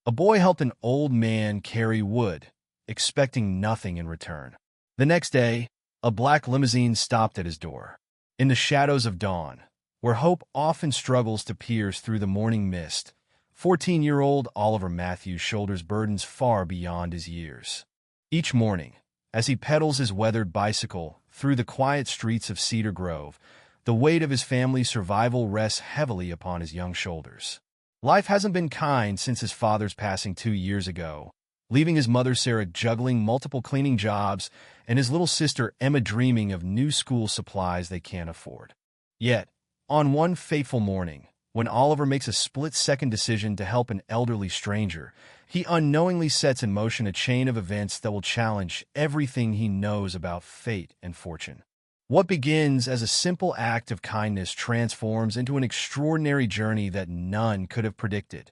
A boy helped an old man carry wood, expecting nothing in return. The next day, a black limousine stopped at his door. In the shadows of dawn, where hope often struggles to pierce through the morning mist, 14-year-old Oliver Matthews shoulders burdens far beyond his years. Each morning, as he pedals his weathered bicycle through the quiet streets of Cedar Grove, the weight of his family's survival rests heavily upon his young shoulders. Life hasn't been kind since his father's passing 2 years ago, leaving his mother Sarah juggling multiple cleaning jobs and his little sister Emma dreaming of new school supplies they can't afford. Yet, on one fateful morning, when Oliver makes a split-second decision to help an elderly stranger, he unknowingly sets in motion a chain of events that will challenge everything he knows about fate and fortune. What begins as a simple act of kindness transforms into an extraordinary journey that none could have predicted.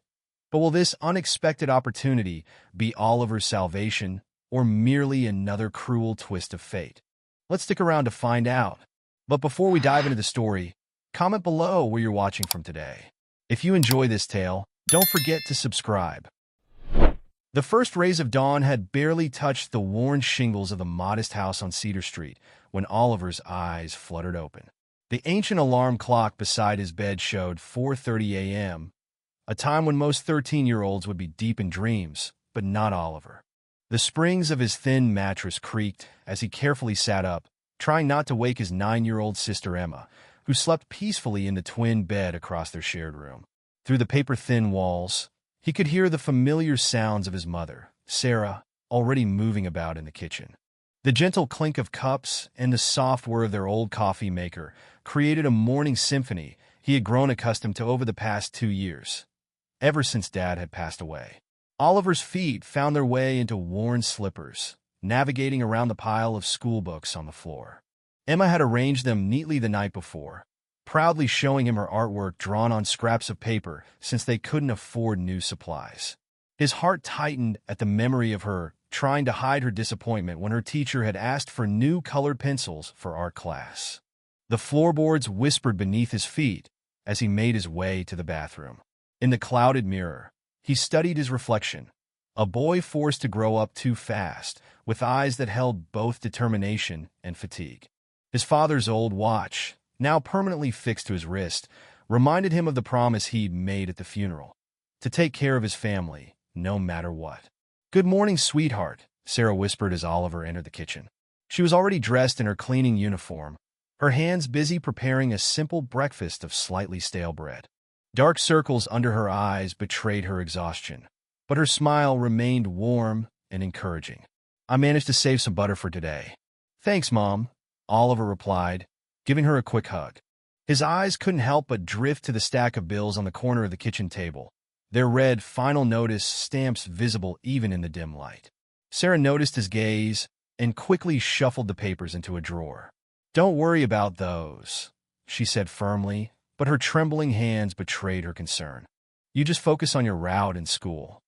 But will this unexpected opportunity be Oliver's salvation or merely another cruel twist of fate? Let's stick around to find out. But before we dive into the story, comment below where you're watching from today. If you enjoy this tale, don't forget to subscribe. The first rays of dawn had barely touched the worn shingles of the modest house on Cedar Street when Oliver's eyes fluttered open. The ancient alarm clock beside his bed showed 4:30 a.m., a time when most 13-year-olds would be deep in dreams, but not Oliver. The springs of his thin mattress creaked as he carefully sat up, trying not to wake his 9-year-old sister Emma, who slept peacefully in the twin bed across their shared room. Through the paper-thin walls, he could hear the familiar sounds of his mother, Sarah, already moving about in the kitchen. The gentle clink of cups and the soft whir of their old coffee maker created a morning symphony he had grown accustomed to over the past 2 years, ever since Dad had passed away. Oliver's feet found their way into worn slippers, navigating around the pile of school books on the floor. Emma had arranged them neatly the night before, proudly showing him her artwork drawn on scraps of paper since they couldn't afford new supplies. His heart tightened at the memory of her trying to hide her disappointment when her teacher had asked for new colored pencils for art class. The floorboards whispered beneath his feet as he made his way to the bathroom. In the clouded mirror, he studied his reflection, a boy forced to grow up too fast, with eyes that held both determination and fatigue. His father's old watch, now permanently fixed to his wrist, reminded him of the promise he'd made at the funeral, to take care of his family, no matter what. "Good morning, sweetheart," Sarah whispered as Oliver entered the kitchen. She was already dressed in her cleaning uniform, her hands busy preparing a simple breakfast of slightly stale bread. Dark circles under her eyes betrayed her exhaustion, but her smile remained warm and encouraging. "I managed to save some butter for today." "Thanks, Mom," Oliver replied, giving her a quick hug. His eyes couldn't help but drift to the stack of bills on the corner of the kitchen table, their red final notice stamps visible even in the dim light. Sarah noticed his gaze and quickly shuffled the papers into a drawer. "Don't worry about those," she said firmly, but her trembling hands betrayed her concern. "You just focus on your route in school."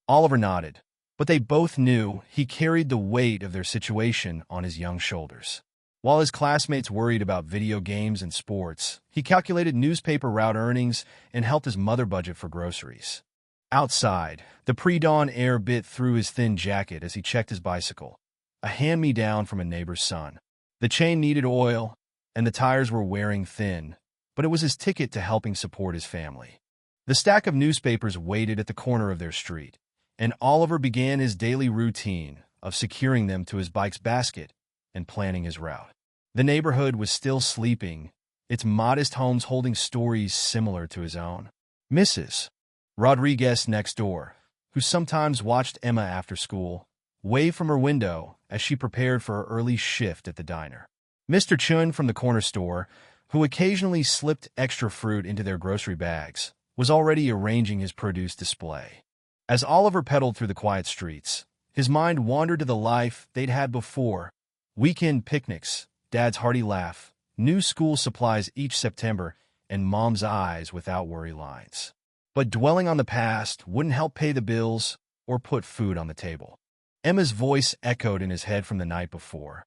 Oliver nodded, but they both knew he carried the weight of their situation on his young shoulders. While his classmates worried about video games and sports, he calculated newspaper route earnings and helped his mother budget for groceries. Outside, the pre-dawn air bit through his thin jacket as he checked his bicycle, a hand-me-down from a neighbor's son. The chain needed oil, and the tires were wearing thin, but it was his ticket to helping support his family. The stack of newspapers waited at the corner of their street, and Oliver began his daily routine of securing them to his bike's basket and planning his route. The neighborhood was still sleeping, its modest homes holding stories similar to his own. Mrs. Rodriguez next door, who sometimes watched Emma after school, waved from her window as she prepared for her early shift at the diner. Mr. Chun from the corner store, who occasionally slipped extra fruit into their grocery bags, was already arranging his produce display. As Oliver pedaled through the quiet streets, his mind wandered to the life they'd had before: weekend picnics, Dad's hearty laugh, new school supplies each September, and Mom's eyes without worry lines. But dwelling on the past wouldn't help pay the bills or put food on the table. Emma's voice echoed in his head from the night before.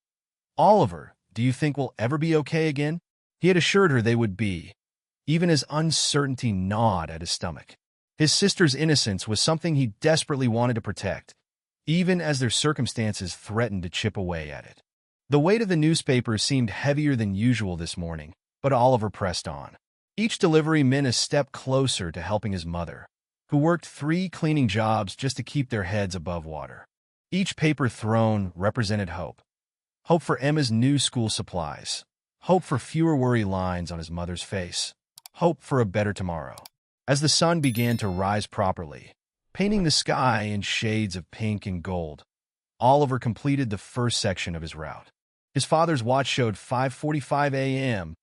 "Oliver, do you think we'll ever be okay again?" He had assured her they would be, even as uncertainty gnawed at his stomach. His sister's innocence was something he desperately wanted to protect, even as their circumstances threatened to chip away at it. The weight of the newspaper seemed heavier than usual this morning, but Oliver pressed on. Each delivery meant a step closer to helping his mother, who worked 3 cleaning jobs just to keep their heads above water. Each paper thrown represented hope. Hope for Emma's new school supplies. Hope for fewer worry lines on his mother's face. Hope for a better tomorrow. As the sun began to rise properly, painting the sky in shades of pink and gold, Oliver completed the first section of his route. His father's watch showed 5:45 a.m.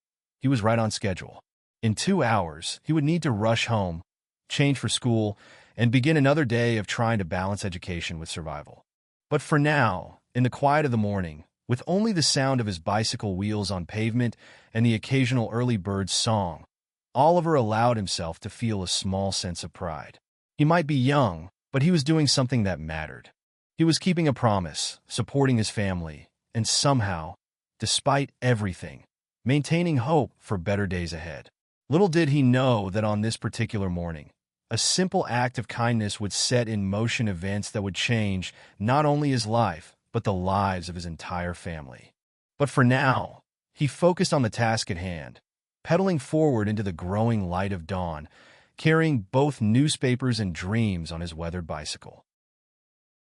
He was right on schedule. In 2 hours, he would need to rush home, change for school, and begin another day of trying to balance education with survival. But for now, in the quiet of the morning, with only the sound of his bicycle wheels on pavement and the occasional early bird's song, Oliver allowed himself to feel a small sense of pride. He might be young, but he was doing something that mattered. He was keeping a promise, supporting his family, and somehow, despite everything, maintaining hope for better days ahead. Little did he know that on this particular morning, a simple act of kindness would set in motion events that would change not only his life, but the lives of his entire family. But for now, he focused on the task at hand, pedaling forward into the growing light of dawn, carrying both newspapers and dreams on his weathered bicycle.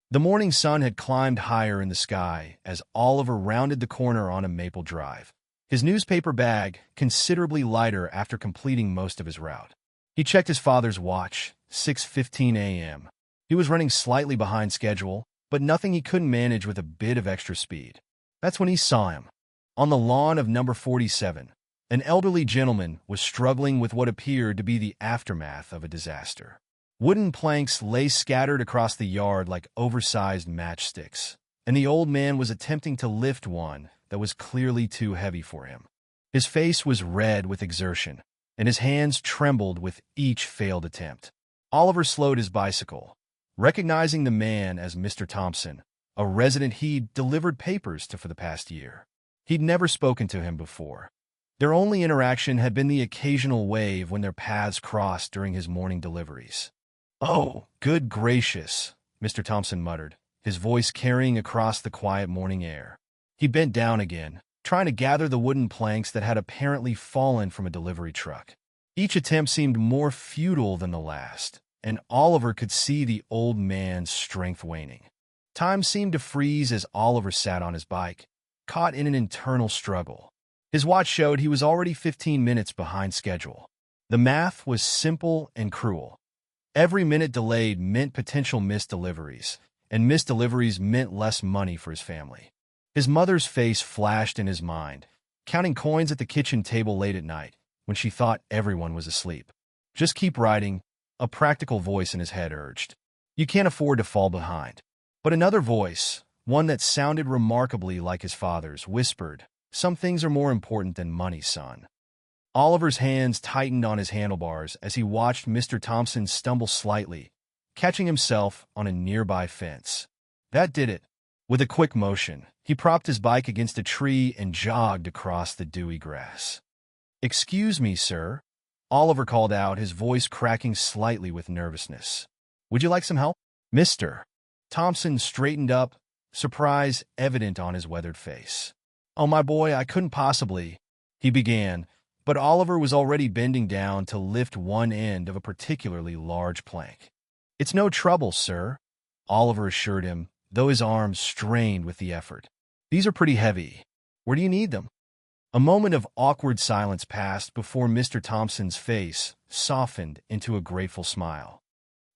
The morning sun had climbed higher in the sky as Oliver rounded the corner on a maple drive, his newspaper bag considerably lighter after completing most of his route. He checked his father's watch, 6:15 a.m. He was running slightly behind schedule, but nothing he couldn't manage with a bit of extra speed. That's when he saw him. On the lawn of number 47, an elderly gentleman was struggling with what appeared to be the aftermath of a disaster. Wooden planks lay scattered across the yard like oversized matchsticks, and the old man was attempting to lift one that was clearly too heavy for him. His face was red with exertion, and his hands trembled with each failed attempt. Oliver slowed his bicycle, recognizing the man as Mr. Thompson, a resident he'd delivered papers to for the past year. He'd never spoken to him before. Their only interaction had been the occasional wave when their paths crossed during his morning deliveries. "Oh, good gracious," Mr. Thompson muttered, his voice carrying across the quiet morning air. He bent down again, trying to gather the wooden planks that had apparently fallen from a delivery truck. Each attempt seemed more futile than the last, and Oliver could see the old man's strength waning. Time seemed to freeze as Oliver sat on his bike, caught in an internal struggle. His watch showed he was already 15 minutes behind schedule. The math was simple and cruel. Every minute delayed meant potential missed deliveries, and missed deliveries meant less money for his family. His mother's face flashed in his mind, counting coins at the kitchen table late at night, when she thought everyone was asleep. "Just keep riding," a practical voice in his head urged. "You can't afford to fall behind." But another voice, one that sounded remarkably like his father's, whispered, "Some things are more important than money, son." Oliver's hands tightened on his handlebars as he watched Mr. Thompson stumble slightly, catching himself on a nearby fence. That did it. With a quick motion, he propped his bike against a tree and jogged across the dewy grass. "Excuse me, sir," Oliver called out, his voice cracking slightly with nervousness. "Would you like some help?" "Mr." Thompson straightened up, surprise evident on his weathered face. "Oh, my boy, I couldn't possibly," he began, but Oliver was already bending down to lift one end of a particularly large plank. "It's no trouble, sir," Oliver assured him, though his arms strained with the effort. "These are pretty heavy. Where do you need them?" A moment of awkward silence passed before Mr. Thompson's face softened into a grateful smile.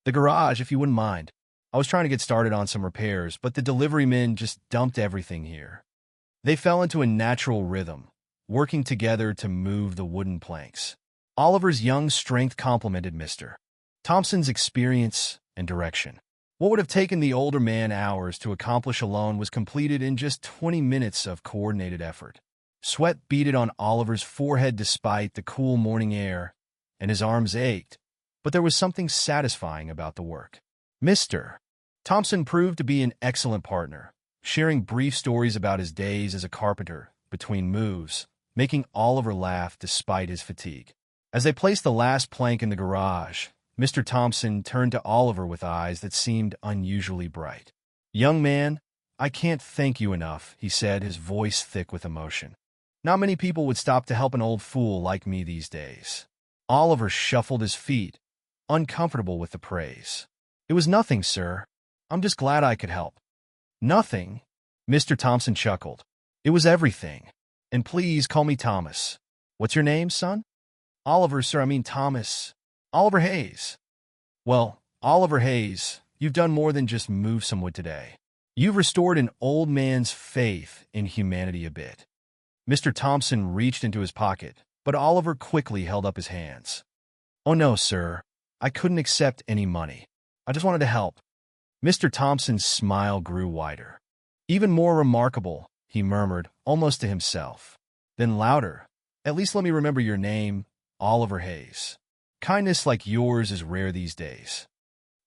"The garage, if you wouldn't mind. I was trying to get started on some repairs, but the delivery men just dumped everything here." They fell into a natural rhythm, working together to move the wooden planks. Oliver's young strength complemented Mr. Thompson's experience and direction. What would have taken the older man hours to accomplish alone was completed in just 20 minutes of coordinated effort. Sweat beaded on Oliver's forehead despite the cool morning air, and his arms ached, but there was something satisfying about the work. Mr. Thompson proved to be an excellent partner, sharing brief stories about his days as a carpenter between moves, making Oliver laugh despite his fatigue. As they placed the last plank in the garage, Mr. Thompson turned to Oliver with eyes that seemed unusually bright. "Young man, I can't thank you enough," he said, his voice thick with emotion. "Not many people would stop to help an old fool like me these days." Oliver shuffled his feet, uncomfortable with the praise. "It was nothing, sir. I'm just glad I could help." "Nothing?" Mr. Thompson chuckled. "It was everything. And please call me Thomas. What's your name, son?" "Oliver, sir. I mean Thomas. Oliver Hayes." "Well, Oliver Hayes, you've done more than just move some wood today. You've restored an old man's faith in humanity a bit." Mr. Thompson reached into his pocket, but Oliver quickly held up his hands. "Oh no, sir. I couldn't accept any money. I just wanted to help." Mr. Thompson's smile grew wider. "Even more remarkable," he murmured, almost to himself. Then louder, "At least let me remember your name, Oliver Hayes. Kindness like yours is rare these days."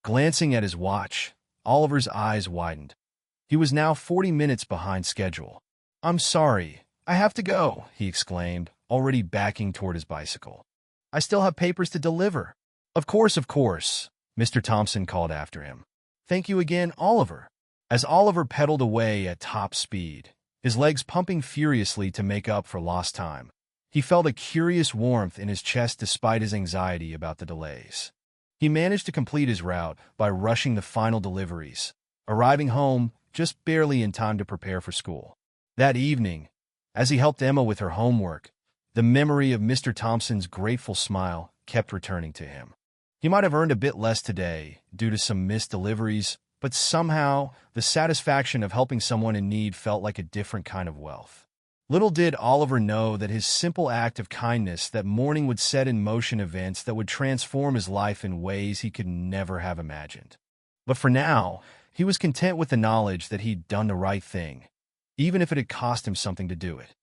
Glancing at his watch, Oliver's eyes widened. He was now 40 minutes behind schedule. "I'm sorry, I have to go," he exclaimed, already backing toward his bicycle. "I still have papers to deliver." Of course, Mr. Thompson called after him. "Thank you again, Oliver." As Oliver pedaled away at top speed, his legs pumping furiously to make up for lost time, he felt a curious warmth in his chest despite his anxiety about the delays. He managed to complete his route by rushing the final deliveries, arriving home just barely in time to prepare for school. That evening, as he helped Emma with her homework, the memory of Mr. Thompson's grateful smile kept returning to him. He might have earned a bit less today due to some missed deliveries, but somehow the satisfaction of helping someone in need felt like a different kind of wealth. Little did Oliver know that his simple act of kindness that morning would set in motion events that would transform his life in ways he could never have imagined. But for now, he was content with the knowledge that he'd done the right thing, even if it had cost him something to do it.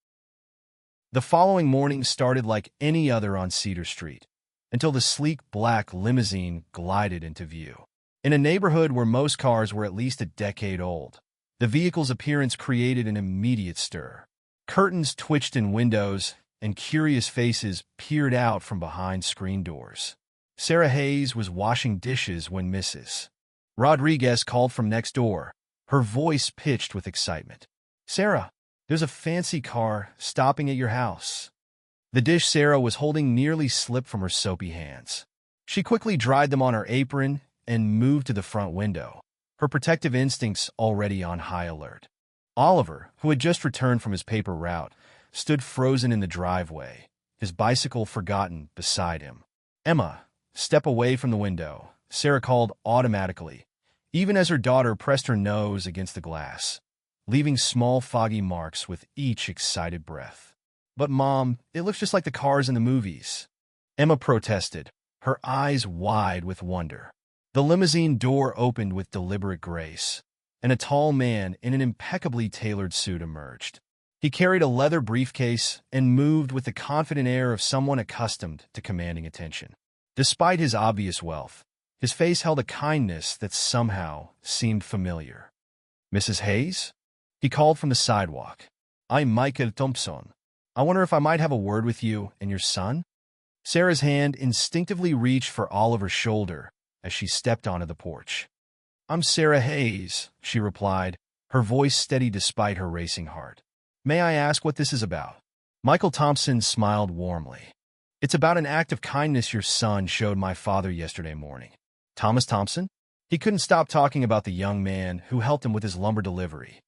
The following morning started like any other on Cedar Street, until the sleek black limousine glided into view. In a neighborhood where most cars were at least a decade old, the vehicle's appearance created an immediate stir. Curtains twitched in windows, and curious faces peered out from behind screen doors. Sarah Hayes was washing dishes when Mrs. Rodriguez called from next door, her voice pitched with excitement. "Sarah, there's a fancy car stopping at your house." The dish Sarah was holding nearly slipped from her soapy hands. She quickly dried them on her apron and moved to the front window, her protective instincts already on high alert. Oliver, who had just returned from his paper route, stood frozen in the driveway, his bicycle forgotten beside him. "Emma, step away from the window," Sarah called automatically, even as her daughter pressed her nose against the glass, leaving small foggy marks with each excited breath. "But Mom, it looks just like the cars in the movies," Emma protested, her eyes wide with wonder. The limousine door opened with deliberate grace, and a tall man in an impeccably tailored suit emerged. He carried a leather briefcase and moved with the confident air of someone accustomed to commanding attention. Despite his obvious wealth, his face held a kindness that somehow seemed familiar. "Mrs. Hayes?" He called from the sidewalk. "I'm Michael Thompson. I wonder if I might have a word with you and your son?" Sarah's hand instinctively reached for Oliver's shoulder as she stepped onto the porch. "I'm Sarah Hayes," she replied, her voice steady despite her racing heart. "May I ask what this is about?" Michael Thompson smiled warmly. "It's about an act of kindness your son showed my father yesterday morning." "Thomas Thompson?" He couldn't stop talking about the young man who helped him with his lumber delivery.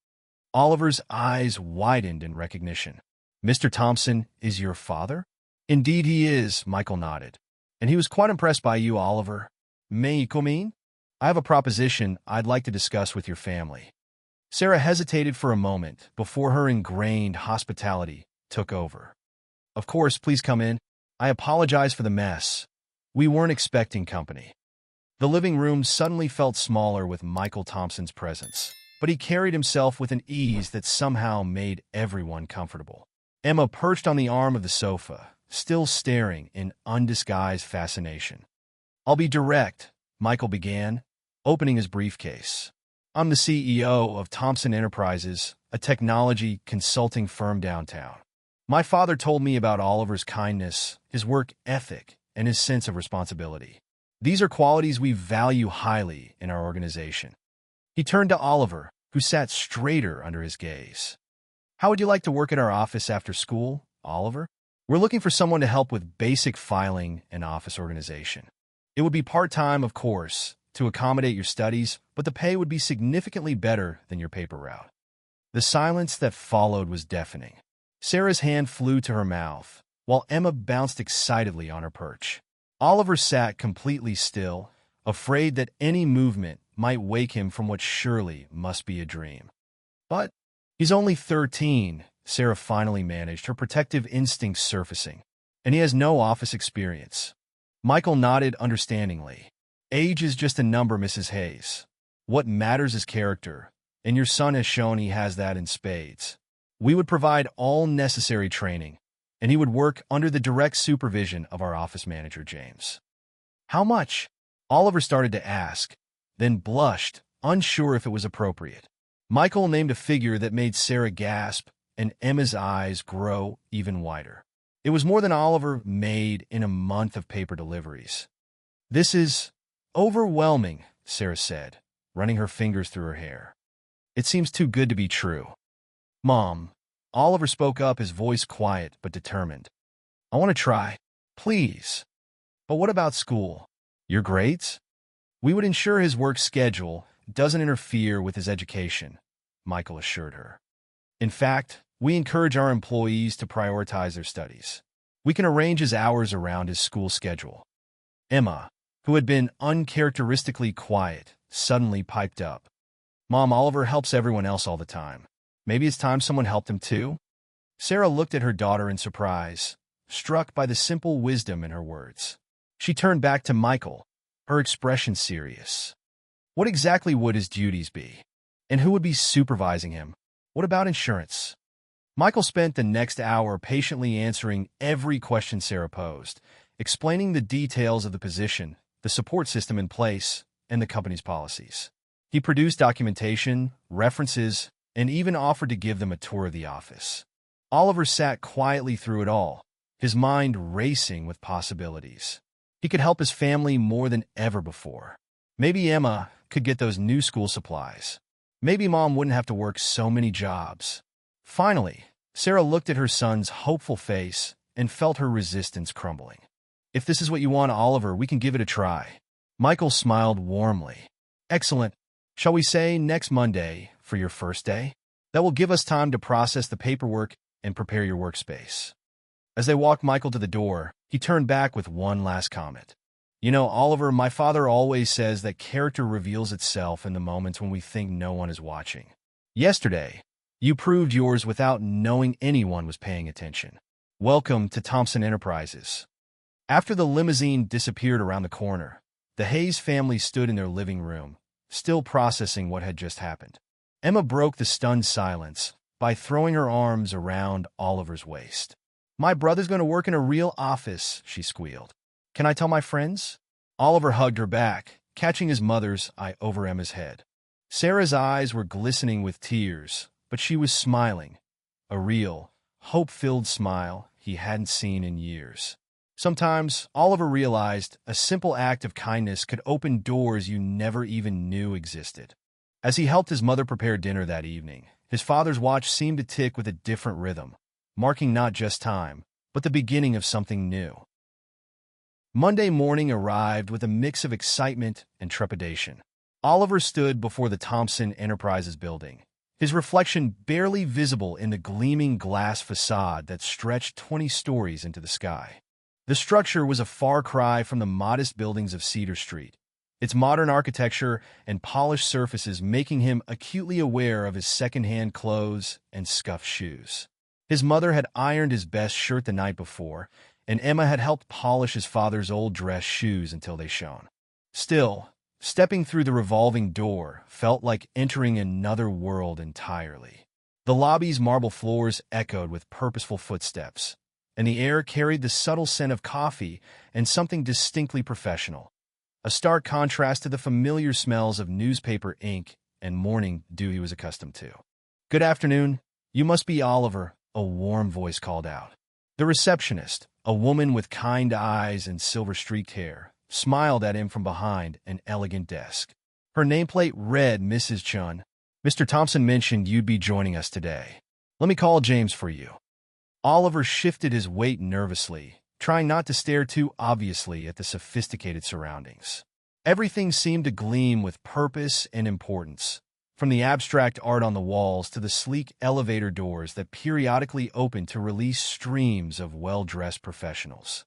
Oliver's eyes widened in recognition. "Mr. Thompson is your father?" "Indeed he is," Michael nodded. "And he was quite impressed by you, Oliver. May I come in? I have a proposition I'd like to discuss with your family." Sarah hesitated for a moment before her ingrained hospitality took over. "Of course, please come in. I apologize for the mess. We weren't expecting company." The living room suddenly felt smaller with Michael Thompson's presence, but he carried himself with an ease that somehow made everyone comfortable. Emma perched on the arm of the sofa, still staring in undisguised fascination. "I'll be direct," Michael began, opening his briefcase. "I'm the CEO of Thompson Enterprises, a technology consulting firm downtown. My father told me about Oliver's kindness, his work ethic, and his sense of responsibility. These are qualities we value highly in our organization. He turned to Oliver, who sat straighter under his gaze. How would you like to work at our office after school, Oliver? We're looking for someone to help with basic filing and office organization. It would be part-time, of course, to accommodate your studies, but the pay would be significantly better than your paper route. The silence that followed was deafening. Sarah's hand flew to her mouth, while Emma bounced excitedly on her perch. Oliver sat completely still, afraid that any movement might wake him from what surely must be a dream. But he's only 13, Sarah finally managed, her protective instincts surfacing, and he has no office experience. Michael nodded understandingly. Age is just a number, Mrs. Hayes. What matters is character, and your son has shown he has that in spades. We would provide all necessary training, and he would work under the direct supervision of our office manager, James. How much? Oliver started to ask, then blushed, unsure if it was appropriate. Michael named a figure that made Sarah gasp and Emma's eyes grow even wider. It was more than Oliver made in a month of paper deliveries. This is overwhelming, Sarah said, running her fingers through her hair. It seems too good to be true. Mom, Oliver spoke up, his voice quiet but determined. I want to try, please. But what about school? Your grades? We would ensure his work schedule doesn't interfere with his education, Michael assured her. In fact, we encourage our employees to prioritize their studies. We can arrange his hours around his school schedule. Emma, who had been uncharacteristically quiet, suddenly piped up. Mom, Oliver helps everyone else all the time. Maybe it's time someone helped him too? Sarah looked at her daughter in surprise, struck by the simple wisdom in her words. She turned back to Michael, her expression serious. What exactly would his duties be? And who would be supervising him? What about insurance? Michael spent the next hour patiently answering every question Sarah posed, explaining the details of the position, the support system in place, and the company's policies. He produced documentation, references, and even offered to give them a tour of the office. Oliver sat quietly through it all, his mind racing with possibilities. He could help his family more than ever before. Maybe Emma could get those new school supplies. Maybe Mom wouldn't have to work so many jobs. Finally, Sarah looked at her son's hopeful face and felt her resistance crumbling. If this is what you want, Oliver, we can give it a try. Michael smiled warmly. Excellent. Shall we say next Monday for your first day? That will give us time to process the paperwork and prepare your workspace. As they walked Michael to the door, he turned back with one last comment. You know, Oliver, my father always says that character reveals itself in the moments when we think no one is watching. Yesterday, you proved yours without knowing anyone was paying attention. Welcome to Thompson Enterprises. After the limousine disappeared around the corner, the Hayes family stood in their living room, still processing what had just happened. Emma broke the stunned silence by throwing her arms around Oliver's waist. My brother's going to work in a real office, she squealed. Can I tell my friends? Oliver hugged her back, catching his mother's eye over Emma's head. Sarah's eyes were glistening with tears, but she was smiling, a real, hope-filled smile he hadn't seen in years. Sometimes, Oliver realized a simple act of kindness could open doors you never even knew existed. As he helped his mother prepare dinner that evening, his father's watch seemed to tick with a different rhythm, marking not just time, but the beginning of something new. Monday morning arrived with a mix of excitement and trepidation. Oliver stood before the Thompson Enterprises building, his reflection barely visible in the gleaming glass facade that stretched 20 stories into the sky. The structure was a far cry from the modest buildings of Cedar Street, its modern architecture and polished surfaces making him acutely aware of his second-hand clothes and scuffed shoes. His mother had ironed his best shirt the night before, and Emma had helped polish his father's old dress shoes until they shone. Still, stepping through the revolving door felt like entering another world entirely. The lobby's marble floors echoed with purposeful footsteps, and the air carried the subtle scent of coffee and something distinctly professional, a stark contrast to the familiar smells of newspaper ink and morning dew he was accustomed to. Good afternoon. You must be Oliver, a warm voice called out. The receptionist, a woman with kind eyes and silver-streaked hair, smiled at him from behind an elegant desk. Her nameplate read Mrs. Chun. Mr. Thompson mentioned you'd be joining us today. Let me call James for you. Oliver shifted his weight nervously, trying not to stare too obviously at the sophisticated surroundings. Everything seemed to gleam with purpose and importance, from the abstract art on the walls to the sleek elevator doors that periodically opened to release streams of well-dressed professionals.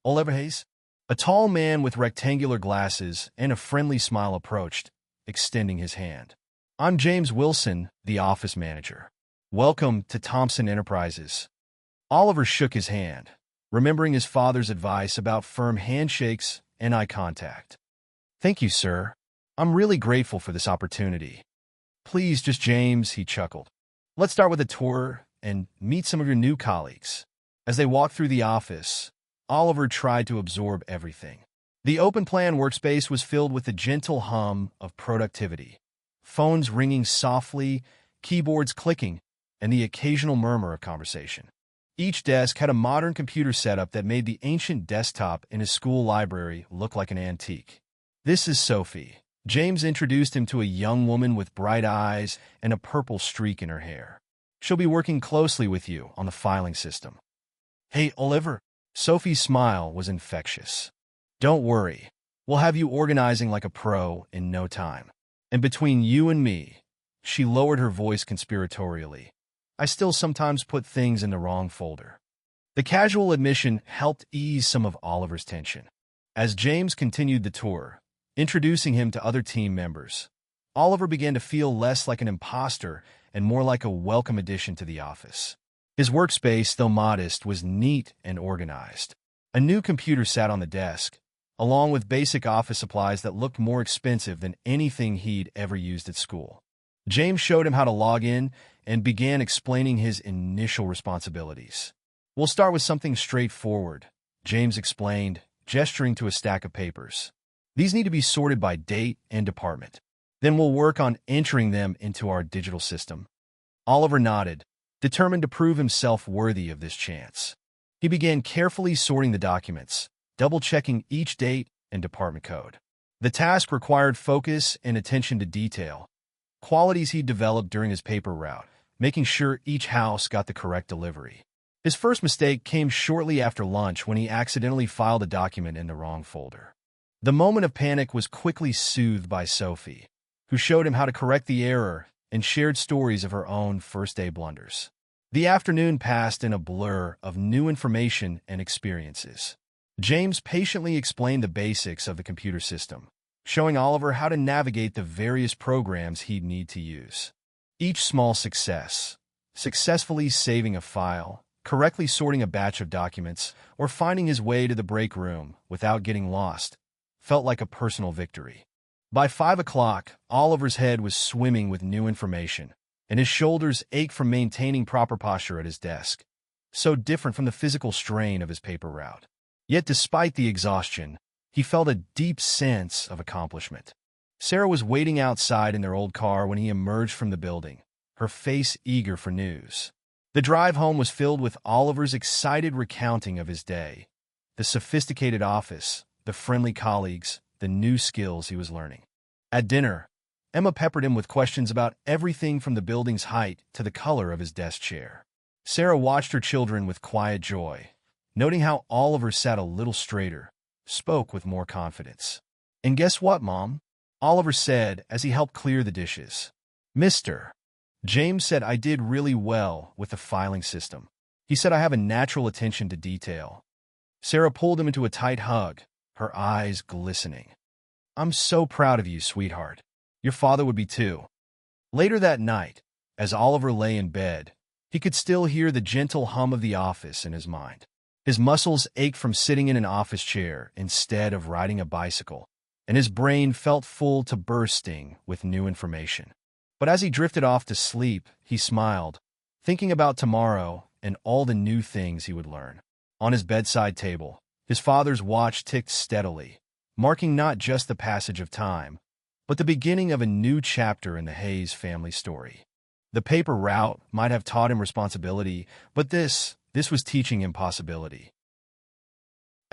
Oliver Hayes, a tall man with rectangular glasses and a friendly smile approached, extending his hand. I'm James Wilson, the office manager. Welcome to Thompson Enterprises. Oliver shook his hand, remembering his father's advice about firm handshakes and eye contact. Thank you, sir. I'm really grateful for this opportunity. Please, just James, he chuckled. Let's start with a tour and meet some of your new colleagues. As they walked through the office, Oliver tried to absorb everything. The open-plan workspace was filled with the gentle hum of productivity, phones ringing softly, keyboards clicking, and the occasional murmur of conversation. Each desk had a modern computer setup that made the ancient desktop in his school library look like an antique. This is Sophie. James introduced him to a young woman with bright eyes and a purple streak in her hair. She'll be working closely with you on the filing system. Hey, Oliver. Sophie's smile was infectious. Don't worry. We'll have you organizing like a pro in no time. And between you and me, she lowered her voice conspiratorially, I still sometimes put things in the wrong folder. The casual admission helped ease some of Oliver's tension. As James continued the tour, introducing him to other team members, Oliver began to feel less like an imposter and more like a welcome addition to the office. His workspace, though modest, was neat and organized. A new computer sat on the desk, along with basic office supplies that looked more expensive than anything he'd ever used at school. James showed him how to log in and began explaining his initial responsibilities. We'll start with something straightforward, James explained, gesturing to a stack of papers. These need to be sorted by date and department. Then we'll work on entering them into our digital system. Oliver nodded, determined to prove himself worthy of this chance. He began carefully sorting the documents, double-checking each date and department code. The task required focus and attention to detail, qualities he developed during his paper route, making sure each house got the correct delivery. His first mistake came shortly after lunch when he accidentally filed a document in the wrong folder. The moment of panic was quickly soothed by Sophie, who showed him how to correct the error and shared stories of her own first-day blunders. The afternoon passed in a blur of new information and experiences. James patiently explained the basics of the computer system, showing Oliver how to navigate the various programs he'd need to use. Each small success, successfully saving a file, correctly sorting a batch of documents, or finding his way to the break room without getting lost, felt like a personal victory. By 5 o'clock, Oliver's head was swimming with new information, and his shoulders ached from maintaining proper posture at his desk, so different from the physical strain of his paper route. Yet despite the exhaustion, he felt a deep sense of accomplishment. Sarah was waiting outside in their old car when he emerged from the building, her face eager for news. The drive home was filled with Oliver's excited recounting of his day, the sophisticated office, the friendly colleagues, the new skills he was learning. At dinner, Emma peppered him with questions about everything from the building's height to the color of his desk chair. Sarah watched her children with quiet joy, noting how Oliver sat a little straighter, spoke with more confidence. And guess what, Mom? Oliver said as he helped clear the dishes. Mister. James said I did really well with the filing system. He said I have a natural attention to detail. Sarah pulled him into a tight hug, her eyes glistening. I'm so proud of you, sweetheart. Your father would be too. Later that night, as Oliver lay in bed, he could still hear the gentle hum of the office in his mind. His muscles ached from sitting in an office chair instead of riding a bicycle, and his brain felt full to bursting with new information. But as he drifted off to sleep, he smiled, thinking about tomorrow and all the new things he would learn. On his bedside table, his father's watch ticked steadily, marking not just the passage of time, but the beginning of a new chapter in the Hayes family story. The paper route might have taught him responsibility, but this was teaching him possibility.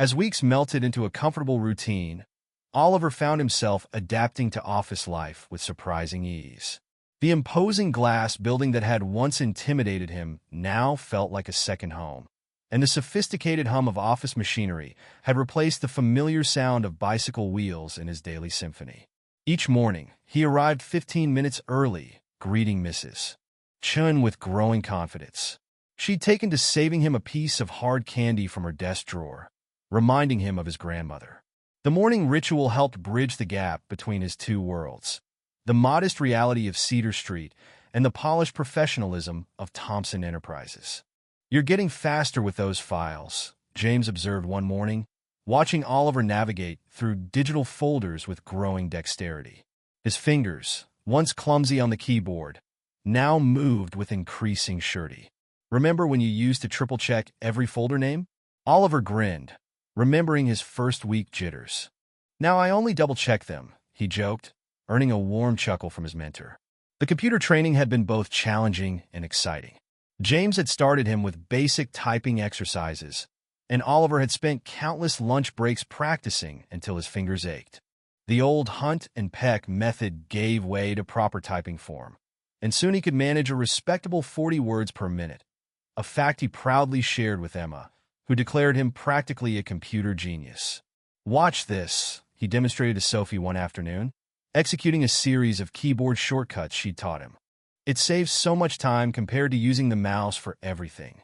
As weeks melted into a comfortable routine, Oliver found himself adapting to office life with surprising ease. The imposing glass building that had once intimidated him now felt like a second home, and the sophisticated hum of office machinery had replaced the familiar sound of bicycle wheels in his daily symphony. Each morning, he arrived 15 minutes early, greeting Mrs. Chun with growing confidence. She'd taken to saving him a piece of hard candy from her desk drawer, reminding him of his grandmother. The morning ritual helped bridge the gap between his two worlds, the modest reality of Cedar Street and the polished professionalism of Thompson Enterprises. "You're getting faster with those files," James observed one morning, watching Oliver navigate through digital folders with growing dexterity. His fingers, once clumsy on the keyboard, now moved with increasing surety. "Remember when you used to triple-check every folder name?" Oliver grinned, remembering his first week jitters. "Now I only double-check them," he joked, earning a warm chuckle from his mentor. The computer training had been both challenging and exciting. James had started him with basic typing exercises, and Oliver had spent countless lunch breaks practicing until his fingers ached. The old hunt and peck method gave way to proper typing form, and soon he could manage a respectable 40 words per minute, a fact he proudly shared with Emma, who declared him practically a computer genius. "Watch this," he demonstrated to Sophie one afternoon, executing a series of keyboard shortcuts she'd taught him. "It saves so much time compared to using the mouse for everything."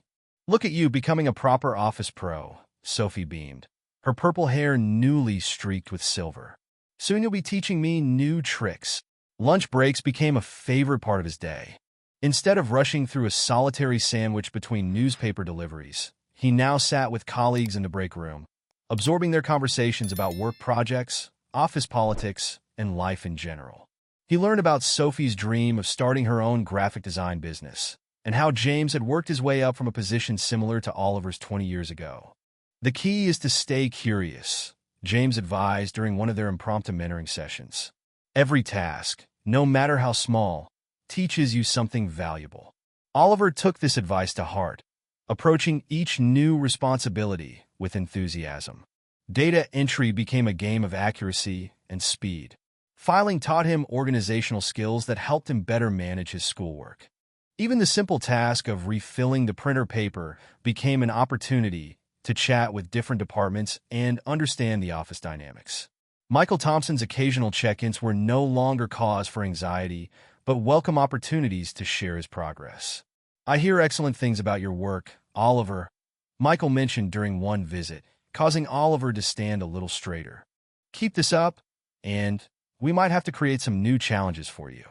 "Look at you becoming a proper office pro," Sophie beamed, her purple hair newly streaked with silver. "Soon you'll be teaching me new tricks." Lunch breaks became a favorite part of his day. Instead of rushing through a solitary sandwich between newspaper deliveries, he now sat with colleagues in the break room, absorbing their conversations about work projects, office politics, and life in general. He learned about Sophie's dream of starting her own graphic design business, and how James had worked his way up from a position similar to Oliver's 20 years ago. "The key is to stay curious," James advised during one of their impromptu mentoring sessions. "Every task, no matter how small, teaches you something valuable." Oliver took this advice to heart, approaching each new responsibility with enthusiasm. Data entry became a game of accuracy and speed. Filing taught him organizational skills that helped him better manage his schoolwork. Even the simple task of refilling the printer paper became an opportunity to chat with different departments and understand the office dynamics. Michael Thompson's occasional check-ins were no longer cause for anxiety, but welcome opportunities to share his progress. "I hear excellent things about your work, Oliver," Michael mentioned during one visit, causing Oliver to stand a little straighter. "Keep this up, and we might have to create some new challenges for you."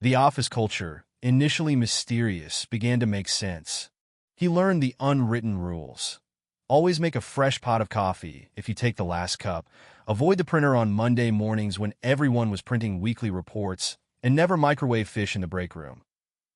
The office culture, initially mysterious, began to make sense. He learned the unwritten rules. Always make a fresh pot of coffee if you take the last cup, avoid the printer on Monday mornings when everyone was printing weekly reports, and never microwave fish in the break room.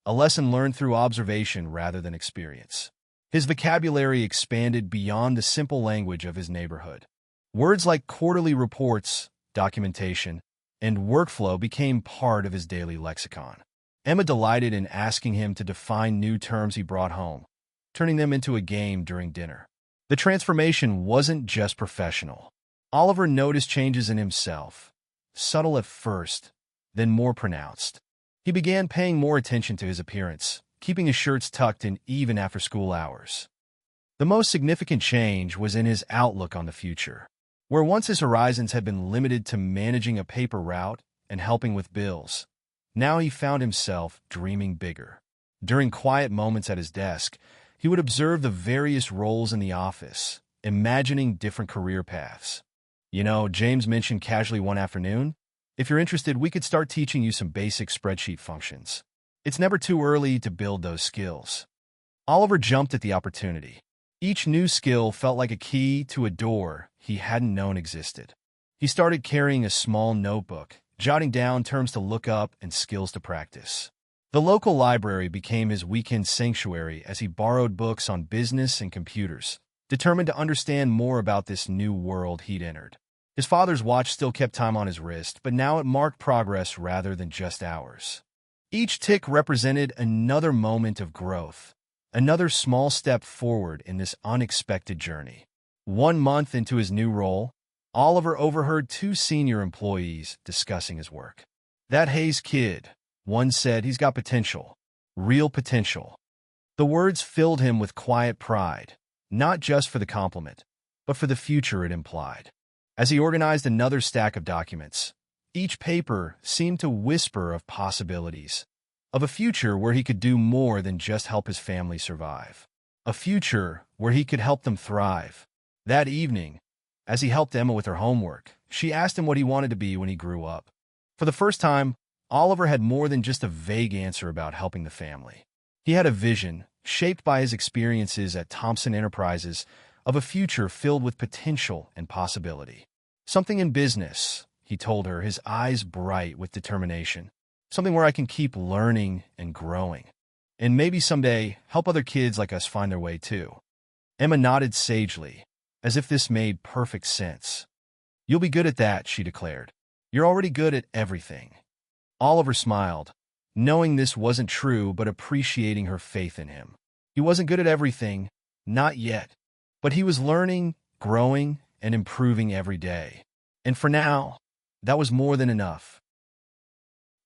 A lesson learned through observation rather than experience. His vocabulary expanded beyond the simple language of his neighborhood. Words like quarterly reports, documentation, and workflow became part of his daily lexicon. Emma delighted in asking him to define new terms he brought home, turning them into a game during dinner. The transformation wasn't just professional. Oliver noticed changes in himself, subtle at first, then more pronounced. He began paying more attention to his appearance, keeping his shirts tucked in even after school hours. The most significant change was in his outlook on the future. Where once his horizons had been limited to managing a paper route and helping with bills, now he found himself dreaming bigger. During quiet moments at his desk, he would observe the various roles in the office, imagining different career paths. "You know, James mentioned casually one afternoon, if you're interested, we could start teaching you some basic spreadsheet functions. It's never too early to build those skills." Oliver jumped at the opportunity. Each new skill felt like a key to a door he hadn't known existed. He started carrying a small notebook, jotting down terms to look up and skills to practice. The local library became his weekend sanctuary as he borrowed books on business and computers, determined to understand more about this new world he'd entered. His father's watch still kept time on his wrist, but now it marked progress rather than just hours. Each tick represented another moment of growth, another small step forward in this unexpected journey. 1 month into his new role, Oliver overheard 2 senior employees discussing his work. "That Hayes kid," one said, "he's got potential. Real potential." The words filled him with quiet pride, not just for the compliment, but for the future it implied. As he organized another stack of documents, each paper seemed to whisper of possibilities, of a future where he could do more than just help his family survive. A future where he could help them thrive. That evening, as he helped Emma with her homework, she asked him what he wanted to be when he grew up. For the first time, Oliver had more than just a vague answer about helping the family. He had a vision, shaped by his experiences at Thompson Enterprises, of a future filled with potential and possibility. "Something in business," he told her, his eyes bright with determination. "Something where I can keep learning and growing. And maybe someday help other kids like us find their way too." Emma nodded sagely, as if this made perfect sense. "You'll be good at that," she declared. "You're already good at everything." Oliver smiled, knowing this wasn't true but appreciating her faith in him. He wasn't good at everything, not yet, but he was learning, growing, and improving every day. And for now, that was more than enough.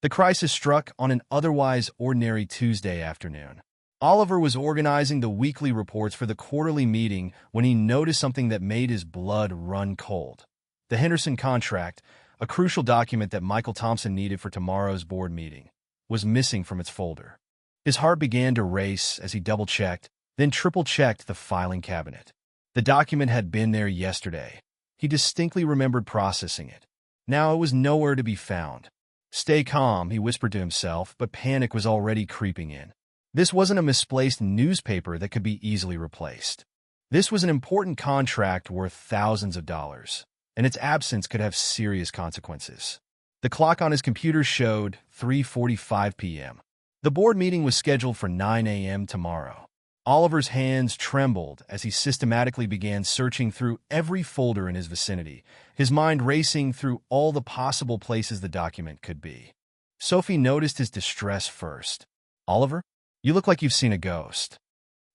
The crisis struck on an otherwise ordinary Tuesday afternoon. Oliver was organizing the weekly reports for the quarterly meeting when he noticed something that made his blood run cold. The Henderson contract, a crucial document that Michael Thompson needed for tomorrow's board meeting, was missing from its folder. His heart began to race as he double-checked, then triple-checked the filing cabinet. The document had been there yesterday. He distinctly remembered processing it. Now it was nowhere to be found. "Stay calm," he whispered to himself, but panic was already creeping in. This wasn't a misplaced newspaper that could be easily replaced. This was an important contract worth thousands of dollars, and its absence could have serious consequences. The clock on his computer showed 3:45 p.m. The board meeting was scheduled for 9 a.m. tomorrow. Oliver's hands trembled as he systematically began searching through every folder in his vicinity, his mind racing through all the possible places the document could be. Sophie noticed his distress first. "Oliver, you look like you've seen a ghost."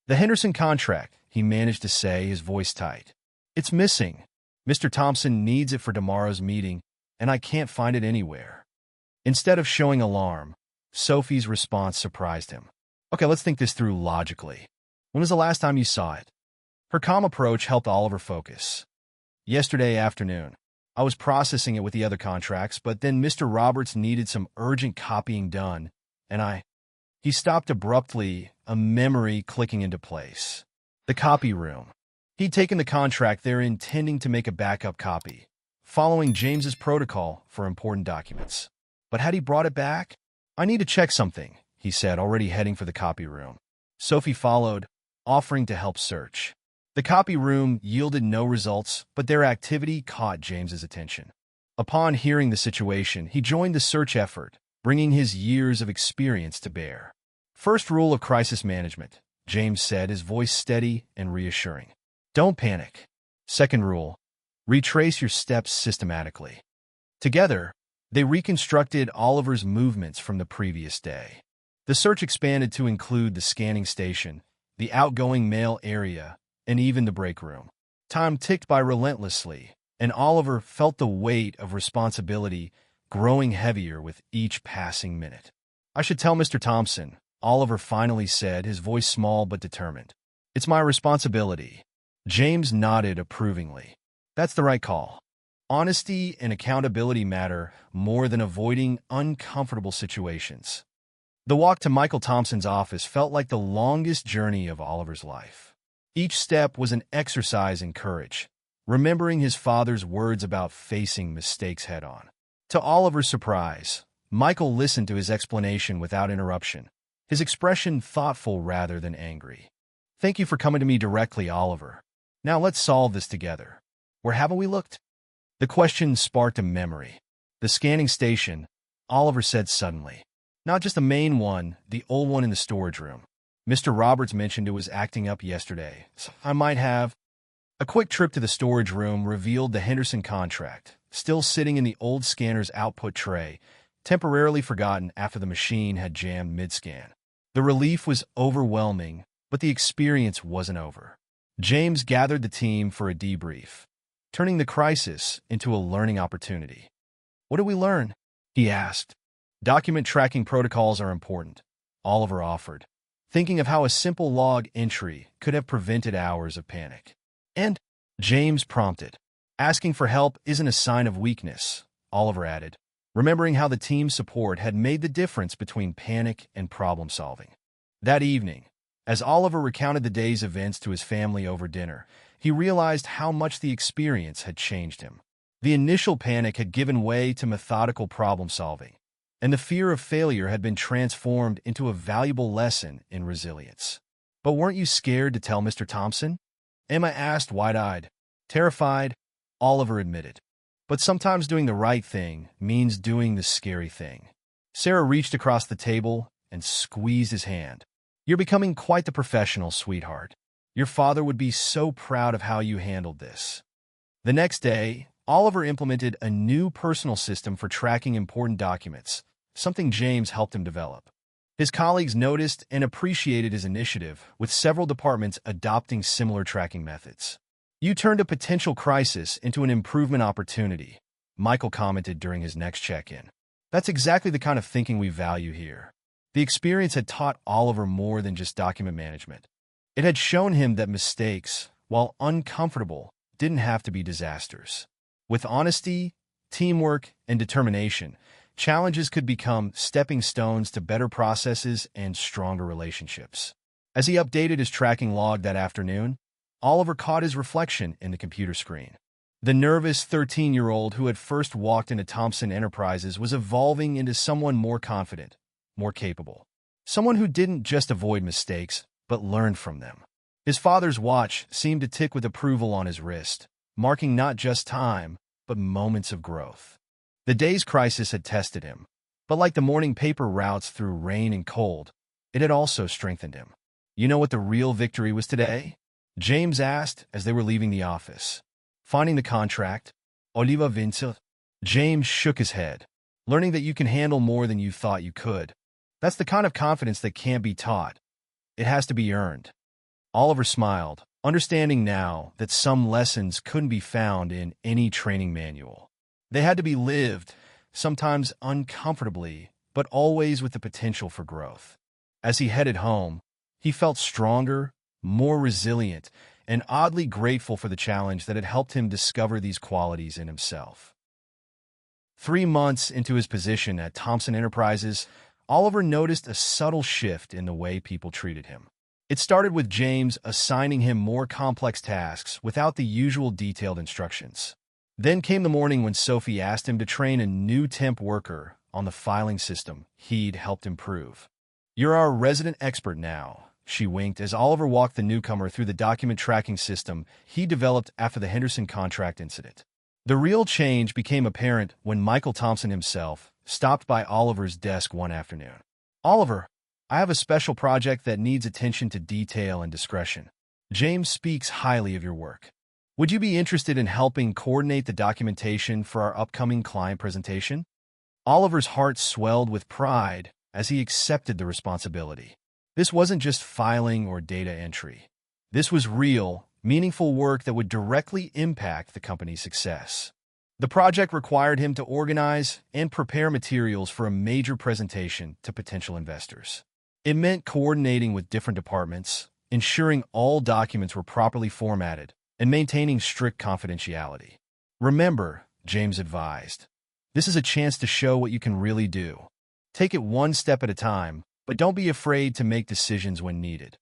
"The Henderson contract," he managed to say, his voice tight. "It's missing. Mr. Thompson needs it for tomorrow's meeting, and I can't find it anywhere." Instead of showing alarm, Sophie's response surprised him. "Okay, let's think this through logically. When was the last time you saw it?" Her calm approach helped Oliver focus. "Yesterday afternoon. I was processing it with the other contracts, but then Mr. Roberts needed some urgent copying done, and He stopped abruptly, a memory clicking into place. The copy room. He'd taken the contract there intending to make a backup copy, following James's protocol for important documents. But had he brought it back? "I need to check something," he said, already heading for the copy room. Sophie followed, offering to help search. The copy room yielded no results, but their activity caught James's attention. Upon hearing the situation, he joined the search effort, bringing his years of experience to bear. "First rule of crisis management," James said, his voice steady and reassuring. "Don't panic. Second rule, retrace your steps systematically." Together, they reconstructed Oliver's movements from the previous day. The search expanded to include the scanning station, the outgoing mail area, and even the break room. Time ticked by relentlessly, and Oliver felt the weight of responsibility growing heavier with each passing minute. "I should tell Mr. Thompson," Oliver finally said, his voice small but determined. "It's my responsibility." James nodded approvingly. "That's the right call. Honesty and accountability matter more than avoiding uncomfortable situations." The walk to Michael Thompson's office felt like the longest journey of Oliver's life. Each step was an exercise in courage, remembering his father's words about facing mistakes head-on. To Oliver's surprise, Michael listened to his explanation without interruption, his expression thoughtful rather than angry. "Thank you for coming to me directly, Oliver. Now let's solve this together. Where haven't we looked?" The question sparked a memory. "The scanning station," Oliver said suddenly. "Not just the main one, the old one in the storage room. Mr. Roberts mentioned it was acting up yesterday, so I might have—" A quick trip to the storage room revealed the Henderson contract, still sitting in the old scanner's output tray, temporarily forgotten after the machine had jammed mid-scan. The relief was overwhelming, but the experience wasn't over. James gathered the team for a debrief, turning the crisis into a learning opportunity. "What did we learn?" he asked. "Document tracking protocols are important," Oliver offered, thinking of how a simple log entry could have prevented hours of panic. "And," James prompted, "asking for help isn't a sign of weakness," Oliver added, remembering how the team's support had made the difference between panic and problem-solving. That evening, as Oliver recounted the day's events to his family over dinner, he realized how much the experience had changed him. The initial panic had given way to methodical problem-solving, and the fear of failure had been transformed into a valuable lesson in resilience. "But weren't you scared to tell Mr. Thompson?" Emma asked, wide-eyed. "Terrified," Oliver admitted. "But sometimes doing the right thing means doing the scary thing." Sarah reached across the table and squeezed his hand. "You're becoming quite the professional, sweetheart. Your father would be so proud of how you handled this." The next day, Oliver implemented a new personal system for tracking important documents, something James helped him develop. His colleagues noticed and appreciated his initiative, with several departments adopting similar tracking methods. "You turned a potential crisis into an improvement opportunity," Michael commented during his next check-in. "That's exactly the kind of thinking we value here." The experience had taught Oliver more than just document management. It had shown him that mistakes, while uncomfortable, didn't have to be disasters. With honesty, teamwork, and determination, challenges could become stepping stones to better processes and stronger relationships. As he updated his tracking log that afternoon, Oliver caught his reflection in the computer screen. The nervous 13-year-old who had first walked into Thompson Enterprises was evolving into someone more confident, more capable. Someone who didn't just avoid mistakes, but learned from them. His father's watch seemed to tick with approval on his wrist, marking not just time, but moments of growth. The day's crisis had tested him, but like the morning paper routes through rain and cold, it had also strengthened him. "You know what the real victory was today?" James asked as they were leaving the office. "Finding the contract, Oliva Vincent." James shook his head, "Learning that you can handle more than you thought you could. That's the kind of confidence that can't be taught. It has to be earned." Oliver smiled, understanding now that some lessons couldn't be found in any training manual. They had to be lived, sometimes uncomfortably, but always with the potential for growth. As he headed home, he felt stronger, more resilient, and oddly grateful for the challenge that had helped him discover these qualities in himself. 3 months into his position at Thompson Enterprises, Oliver noticed a subtle shift in the way people treated him. It started with James assigning him more complex tasks without the usual detailed instructions. Then came the morning when Sophie asked him to train a new temp worker on the filing system he'd helped improve. "You're our resident expert now," she winked as Oliver walked the newcomer through the document tracking system he developed after the Henderson contract incident. The real change became apparent when Michael Thompson himself stopped by Oliver's desk one afternoon. "Oliver, I have a special project that needs attention to detail and discretion. James speaks highly of your work. Would you be interested in helping coordinate the documentation for our upcoming client presentation?" Oliver's heart swelled with pride as he accepted the responsibility. This wasn't just filing or data entry. This was real, meaningful work that would directly impact the company's success. The project required him to organize and prepare materials for a major presentation to potential investors. It meant coordinating with different departments, ensuring all documents were properly formatted, and maintaining strict confidentiality. "Remember," James advised, "this is a chance to show what you can really do. Take it one step at a time, but don't be afraid to make decisions when needed."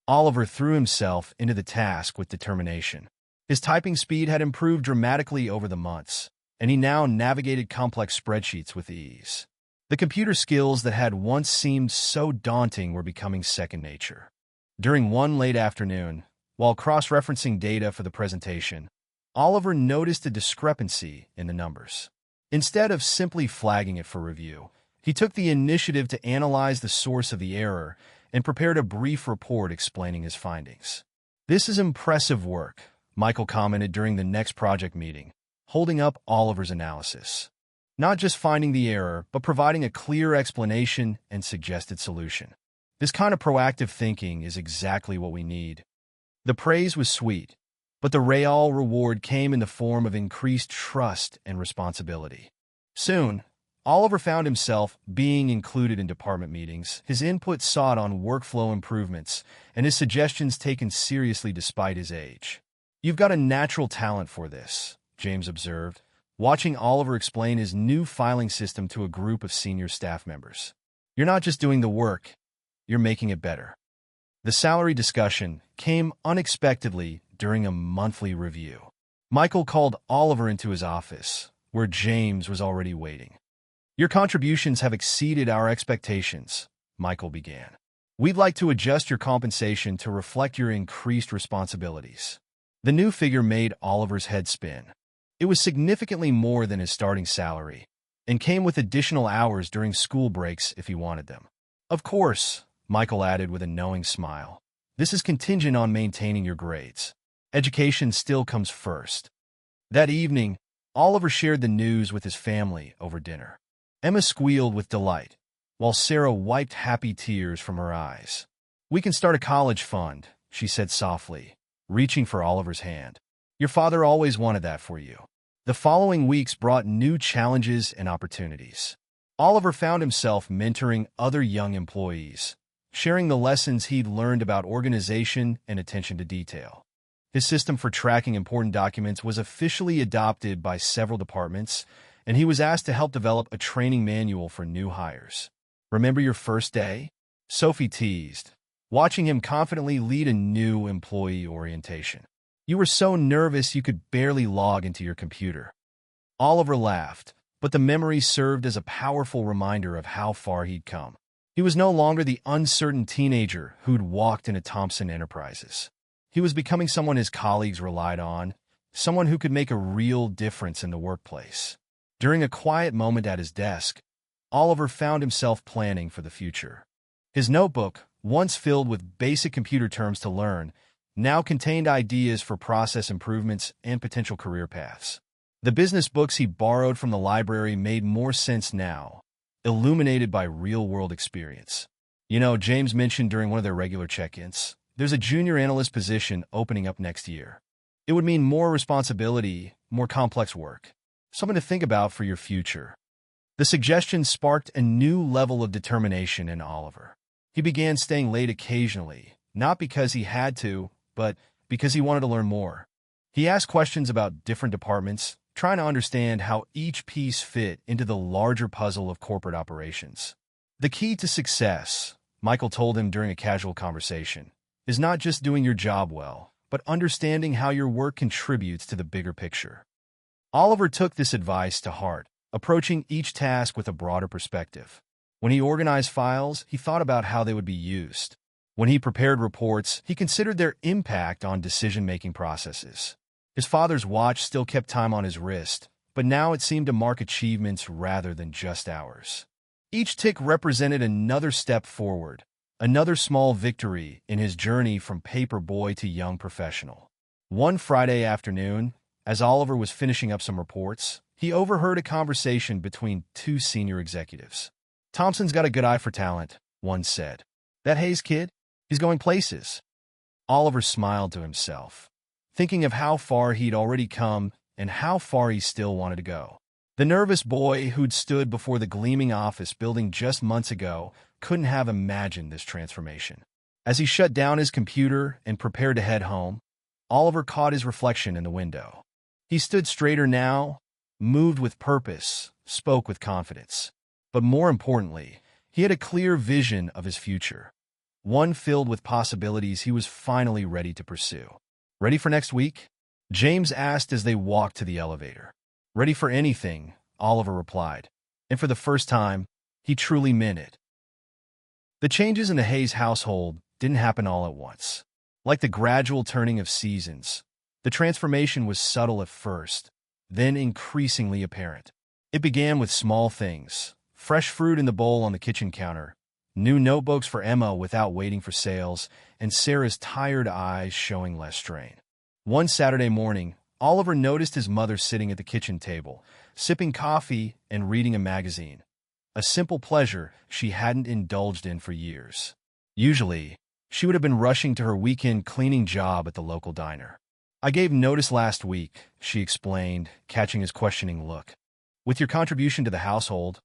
Oliver threw himself into the task with determination. His typing speed had improved dramatically over the months, and he now navigated complex spreadsheets with ease. The computer skills that had once seemed so daunting were becoming second nature. During one late afternoon, while cross-referencing data for the presentation, Oliver noticed a discrepancy in the numbers. Instead of simply flagging it for review, he took the initiative to analyze the source of the error and prepared a brief report explaining his findings. "This is impressive work," Michael commented during the next project meeting, holding up Oliver's analysis. "Not just finding the error, but providing a clear explanation and suggested solution. This kind of proactive thinking is exactly what we need." The praise was sweet, but the real reward came in the form of increased trust and responsibility. Soon, Oliver found himself being included in department meetings, his input sought on workflow improvements, and his suggestions taken seriously despite his age. "You've got a natural talent for this," James observed, watching Oliver explain his new filing system to a group of senior staff members. "You're not just doing the work, you're making it better." The salary discussion came unexpectedly during a monthly review. Michael called Oliver into his office, where James was already waiting. "Your contributions have exceeded our expectations," Michael began. "We'd like to adjust your compensation to reflect your increased responsibilities." The new figure made Oliver's head spin. It was significantly more than his starting salary, and came with additional hours during school breaks if he wanted them. "Of course," Michael added with a knowing smile, "this is contingent on maintaining your grades. Education still comes first." That evening, Oliver shared the news with his family over dinner. Emma squealed with delight, while Sarah wiped happy tears from her eyes. "We can start a college fund," she said softly, reaching for Oliver's hand. "Your father always wanted that for you." The following weeks brought new challenges and opportunities. Oliver found himself mentoring other young employees, sharing the lessons he'd learned about organization and attention to detail. His system for tracking important documents was officially adopted by several departments, and he was asked to help develop a training manual for new hires. "Remember your first day?" Sophie teased, watching him confidently lead a new employee orientation. "You were so nervous you could barely log into your computer." Oliver laughed, but the memory served as a powerful reminder of how far he'd come. He was no longer the uncertain teenager who'd walked into Thompson Enterprises. He was becoming someone his colleagues relied on, someone who could make a real difference in the workplace. During a quiet moment at his desk, Oliver found himself planning for the future. His notebook, once filled with basic computer terms to learn, now contained ideas for process improvements and potential career paths. The business books he borrowed from the library made more sense now, illuminated by real-world experience. "You know," James mentioned during one of their regular check-ins, "there's a junior analyst position opening up next year. It would mean more responsibility, more complex work. Something to think about for your future." The suggestion sparked a new level of determination in Oliver. He began staying late occasionally, not because he had to, but because he wanted to learn more. He asked questions about different departments, trying to understand how each piece fit into the larger puzzle of corporate operations. "The key to success," Michael told him during a casual conversation, "is not just doing your job well, but understanding how your work contributes to the bigger picture." Oliver took this advice to heart, approaching each task with a broader perspective. When he organized files, he thought about how they would be used. When he prepared reports, he considered their impact on decision-making processes. His father's watch still kept time on his wrist, but now it seemed to mark achievements rather than just hours. Each tick represented another step forward, another small victory in his journey from paper boy to young professional. One Friday afternoon, as Oliver was finishing up some reports, he overheard a conversation between two senior executives. "Thompson's got a good eye for talent," one said. "That Hayes kid? He's going places." Oliver smiled to himself, thinking of how far he'd already come and how far he still wanted to go. The nervous boy who'd stood before the gleaming office building just months ago couldn't have imagined this transformation. As he shut down his computer and prepared to head home, Oliver caught his reflection in the window. He stood straighter now, moved with purpose, spoke with confidence. But more importantly, he had a clear vision of his future, one filled with possibilities he was finally ready to pursue. "Ready for next week?" James asked as they walked to the elevator. "Ready for anything," Oliver replied, and for the first time, he truly meant it. The changes in the Hayes household didn't happen all at once. Like the gradual turning of seasons, the transformation was subtle at first, then increasingly apparent. It began with small things: fresh fruit in the bowl on the kitchen counter, new notebooks for Emma without waiting for sales, and Sarah's tired eyes showing less strain. One Saturday morning, Oliver noticed his mother sitting at the kitchen table, sipping coffee and reading a magazine, a simple pleasure she hadn't indulged in for years. Usually, She would have been rushing to her weekend cleaning job at the local diner. "I gave notice last week," she explained, catching his questioning look. "With your contribution to the household,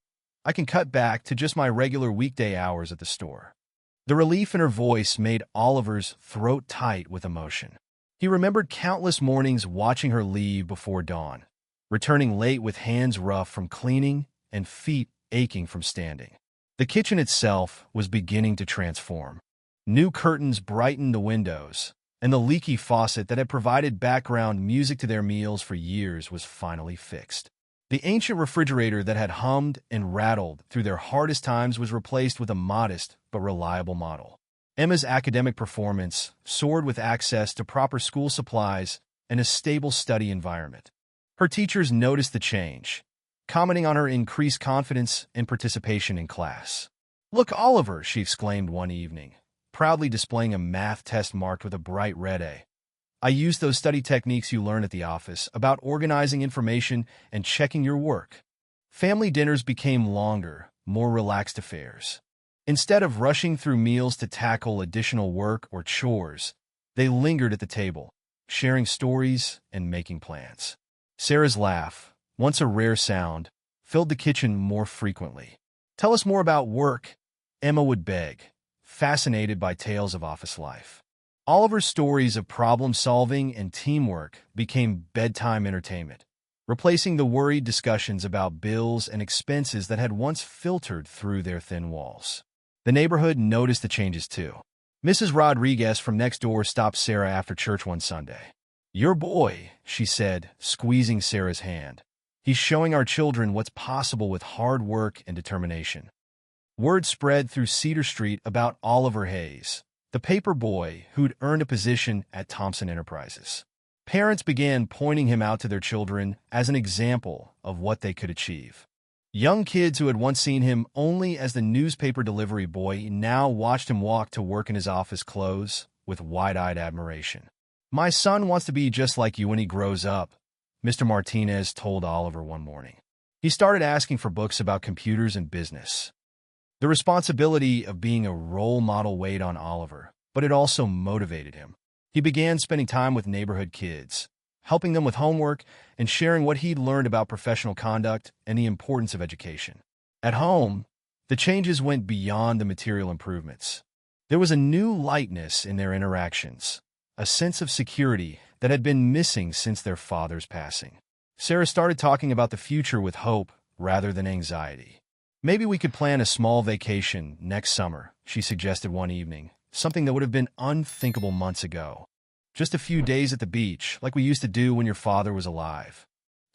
I can cut back to just my regular weekday hours at the store." The relief in her voice made Oliver's throat tight with emotion. He remembered countless mornings watching her leave before dawn, returning late with hands rough from cleaning and feet aching from standing. The kitchen itself was beginning to transform. New curtains brightened the windows, and the leaky faucet that had provided background music to their meals for years was finally fixed. The ancient refrigerator that had hummed and rattled through their hardest times was replaced with a modest but reliable model. Emma's academic performance soared with access to proper school supplies and a stable study environment. Her teachers noticed the change, commenting on her increased confidence and participation in class. "Look, Oliver," she exclaimed one evening, proudly displaying a math test marked with a bright red A. "I used those study techniques you learn at the office about organizing information and checking your work." Family dinners became longer, more relaxed affairs. Instead of rushing through meals to tackle additional work or chores, they lingered at the table, sharing stories and making plans. Sarah's laugh, once a rare sound, filled the kitchen more frequently. "Tell us more about work," Emma would beg, fascinated by tales of office life. Oliver's stories of problem-solving and teamwork became bedtime entertainment, replacing the worried discussions about bills and expenses that had once filtered through their thin walls. The neighborhood noticed the changes too. Mrs. Rodriguez from next door stopped Sarah after church one Sunday. "Your boy," she said, squeezing Sarah's hand. "He's showing our children what's possible with hard work and determination." Word spread through Cedar Street about Oliver Hayes, the paper boy who'd earned a position at Thompson Enterprises. Parents began pointing him out to their children as an example of what they could achieve. Young kids who had once seen him only as the newspaper delivery boy now watched him walk to work in his office clothes with wide-eyed admiration. "My son wants to be just like you when he grows up," Mr. Martinez told Oliver one morning. He started asking for books about computers and business. The responsibility of being a role model weighed on Oliver, but it also motivated him. He began spending time with neighborhood kids, helping them with homework and sharing what he'd learned about professional conduct and the importance of education. At home, the changes went beyond the material improvements. There was a new lightness in their interactions, a sense of security that had been missing since their father's passing. Sarah started talking about the future with hope rather than anxiety. "Maybe we could plan a small vacation next summer," she suggested one evening, something that would have been unthinkable months ago. "Just a few days at the beach, like we used to do when your father was alive."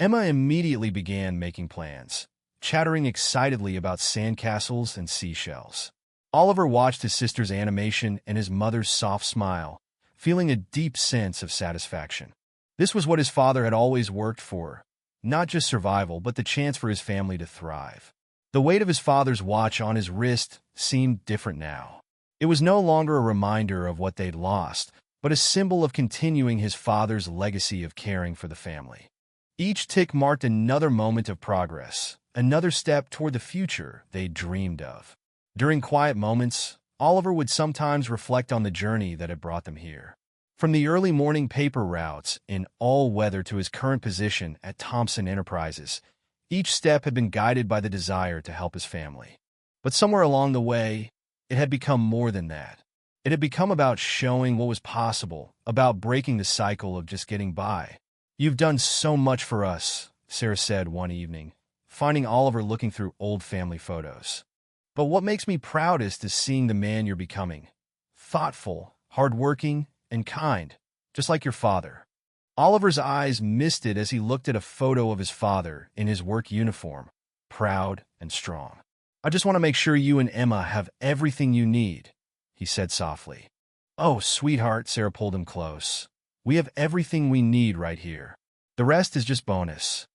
Emma immediately began making plans, chattering excitedly about sandcastles and seashells. Oliver watched his sister's animation and his mother's soft smile, feeling a deep sense of satisfaction. This was what his father had always worked for, not just survival, but the chance for his family to thrive. The weight of his father's watch on his wrist seemed different now. It was no longer a reminder of what they'd lost, but a symbol of continuing his father's legacy of caring for the family. Each tick marked another moment of progress, another step toward the future they dreamed of. During quiet moments, Oliver would sometimes reflect on the journey that had brought them here. From the early morning paper routes in all weather to his current position at Thompson Enterprises, each step had been guided by the desire to help his family. But somewhere along the way, it had become more than that. It had become about showing what was possible, about breaking the cycle of just getting by. "You've done so much for us," Sarah said one evening, finding Oliver looking through old family photos. "But what makes me proudest is seeing the man you're becoming. Thoughtful, hardworking, and kind, just like your father." Oliver's eyes misted as he looked at a photo of his father in his work uniform, proud and strong. "I just want to make sure you and Emma have everything you need," he said softly. "Oh, sweetheart," Sarah pulled him close. "We have everything we need right here. The rest is just bonus."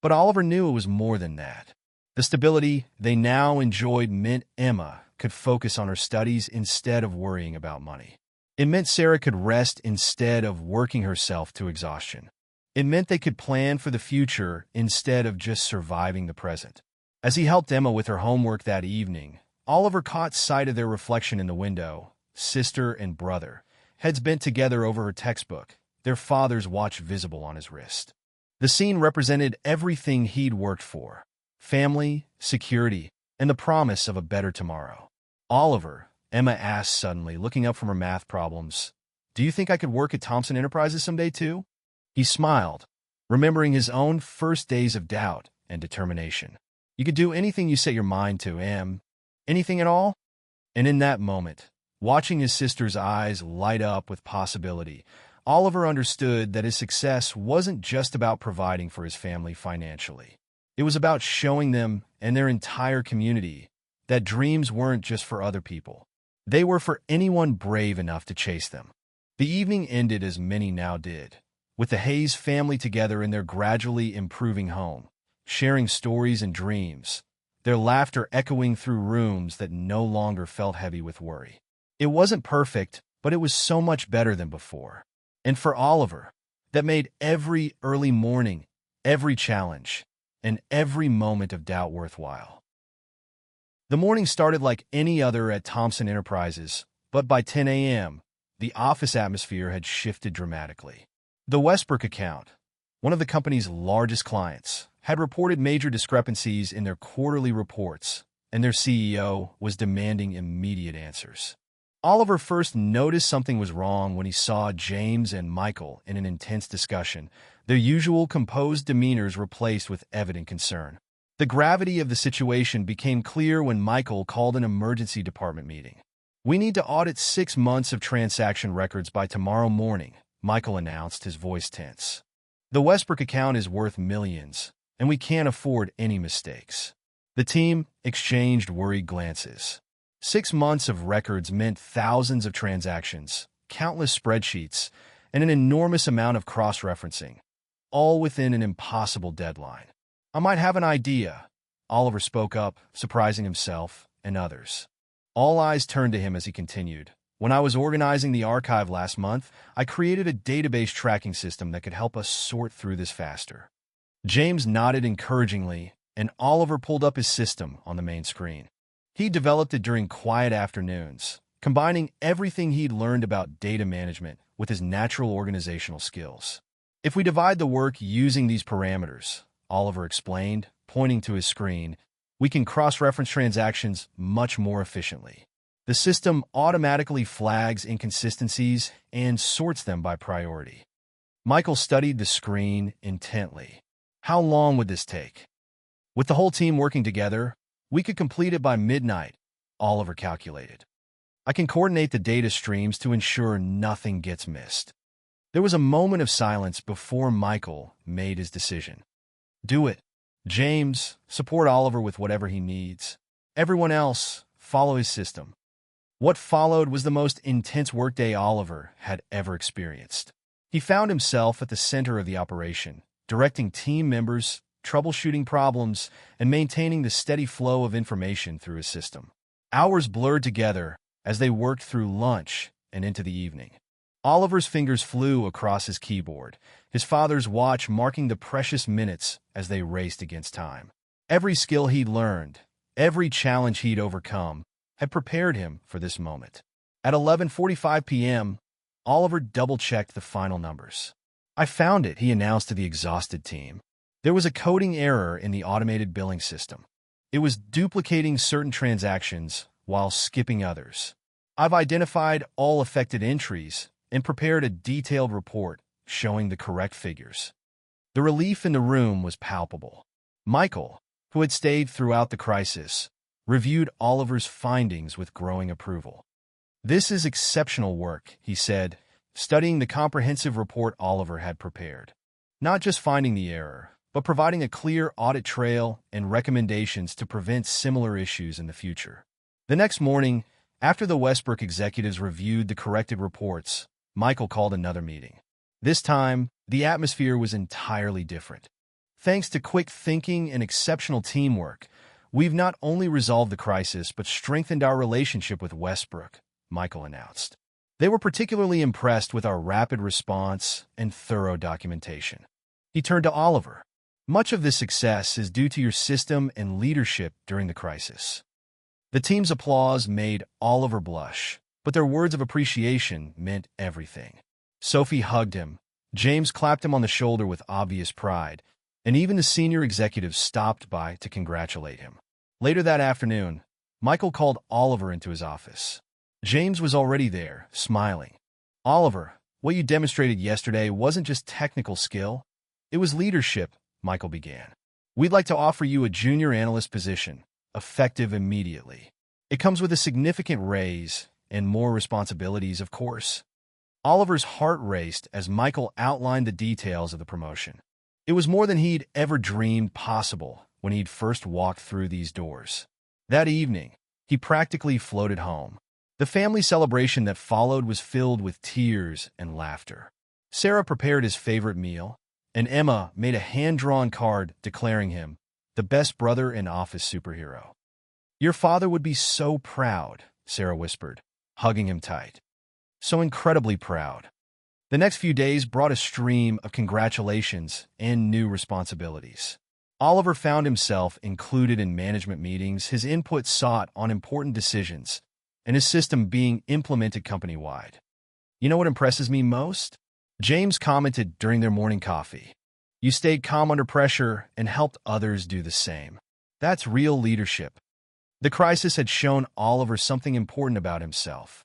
But Oliver knew it was more than that. The stability they now enjoyed meant Emma could focus on her studies instead of worrying about money. It meant Sarah could rest instead of working herself to exhaustion. It meant they could plan for the future instead of just surviving the present. As he helped Emma with her homework that evening, Oliver caught sight of their reflection in the window, sister, and brother, heads bent together over her textbook, their father's watch visible on his wrist. The scene represented everything he'd worked for: family, security, and the promise of a better tomorrow. "Oliver," Emma asked suddenly, looking up from her math problems, "do you think I could work at Thompson Enterprises someday too?" He smiled, remembering his own first days of doubt and determination. "You could do anything you set your mind to, Em. Anything at all?" And in that moment, watching his sister's eyes light up with possibility, Oliver understood that his success wasn't just about providing for his family financially. It was about showing them and their entire community that dreams weren't just for other people. They were for anyone brave enough to chase them. The evening ended as many now did, with the Hayes family together in their gradually improving home, sharing stories and dreams, their laughter echoing through rooms that no longer felt heavy with worry. It wasn't perfect, but it was so much better than before. And for Oliver, that made every early morning, every challenge, and every moment of doubt worthwhile. The morning started like any other at Thompson Enterprises, but by 10 a.m., the office atmosphere had shifted dramatically. The Westbrook account, one of the company's largest clients, had reported major discrepancies in their quarterly reports, and their CEO was demanding immediate answers. Oliver first noticed something was wrong when he saw James and Michael in an intense discussion, their usual composed demeanors replaced with evident concern. The gravity of the situation became clear when Michael called an emergency department meeting. "We need to audit 6 months of transaction records by tomorrow morning," Michael announced, his voice tense. "The Westbrook account is worth millions, and we can't afford any mistakes." The team exchanged worried glances. 6 months of records meant thousands of transactions, countless spreadsheets, and an enormous amount of cross-referencing, all within an impossible deadline. "I might have an idea," Oliver spoke up, surprising himself and others. All eyes turned to him as he continued. "When I was organizing the archive last month, I created a database tracking system that could help us sort through this faster." James nodded encouragingly, and Oliver pulled up his system on the main screen. He developed it during quiet afternoons, combining everything he'd learned about data management with his natural organizational skills. "If we divide the work using these parameters," Oliver explained, pointing to his screen, "we can cross-reference transactions much more efficiently. The system automatically flags inconsistencies and sorts them by priority." Michael studied the screen intently. How long would this take? With the whole team working together, we could complete it by midnight, Oliver calculated. "I can coordinate the data streams to ensure nothing gets missed." There was a moment of silence before Michael made his decision. "Do it. James, support Oliver with whatever he needs. Everyone else, follow his system." What followed was the most intense workday Oliver had ever experienced. He found himself at the center of the operation, directing team members, troubleshooting problems, and maintaining the steady flow of information through his system. Hours blurred together as they worked through lunch and into the evening. Oliver's fingers flew across his keyboard, his father's watch marking the precious minutes as they raced against time. Every skill he'd learned, every challenge he'd overcome, had prepared him for this moment. At 11:45 p.m., Oliver double-checked the final numbers. "I found it," he announced to the exhausted team. There was a coding error in the automated billing system. It was duplicating certain transactions while skipping others. "I've identified all affected entries and prepared a detailed report showing the correct figures." The relief in the room was palpable. Michael, who had stayed throughout the crisis, reviewed Oliver's findings with growing approval. "This is exceptional work," he said, studying the comprehensive report Oliver had prepared. "Not just finding the error, but providing a clear audit trail and recommendations to prevent similar issues in the future." The next morning, after the Westbrook executives reviewed the corrected reports, Michael called another meeting. This time, the atmosphere was entirely different. "Thanks to quick thinking and exceptional teamwork, we've not only resolved the crisis but strengthened our relationship with Westbrook," Michael announced. They were particularly impressed with our rapid response and thorough documentation. He turned to Oliver. "Much of this success is due to your system and leadership during the crisis." The team's applause made Oliver blush, but their words of appreciation meant everything. Sophie hugged him, James clapped him on the shoulder with obvious pride, and even the senior executives stopped by to congratulate him. Later that afternoon, Michael called Oliver into his office. James was already there, smiling. "Oliver, what you demonstrated yesterday wasn't just technical skill, it was leadership," Michael began. "We'd like to offer you a junior analyst position, effective immediately. It comes with a significant raise and more responsibilities, of course." Oliver's heart raced as Michael outlined the details of the promotion. It was more than he'd ever dreamed possible when he'd first walked through these doors. That evening, he practically floated home. The family celebration that followed was filled with tears and laughter. Sarah prepared his favorite meal, and Emma made a hand-drawn card declaring him the best brother and office superhero. "Your father would be so proud," Sarah whispered, hugging him tight. "So incredibly proud." The next few days brought a stream of congratulations and new responsibilities. Oliver found himself included in management meetings, his input sought on important decisions, and his system being implemented company-wide. "You know what impresses me most?" James commented during their morning coffee. "You stayed calm under pressure and helped others do the same. That's real leadership." The crisis had shown Oliver something important about himself.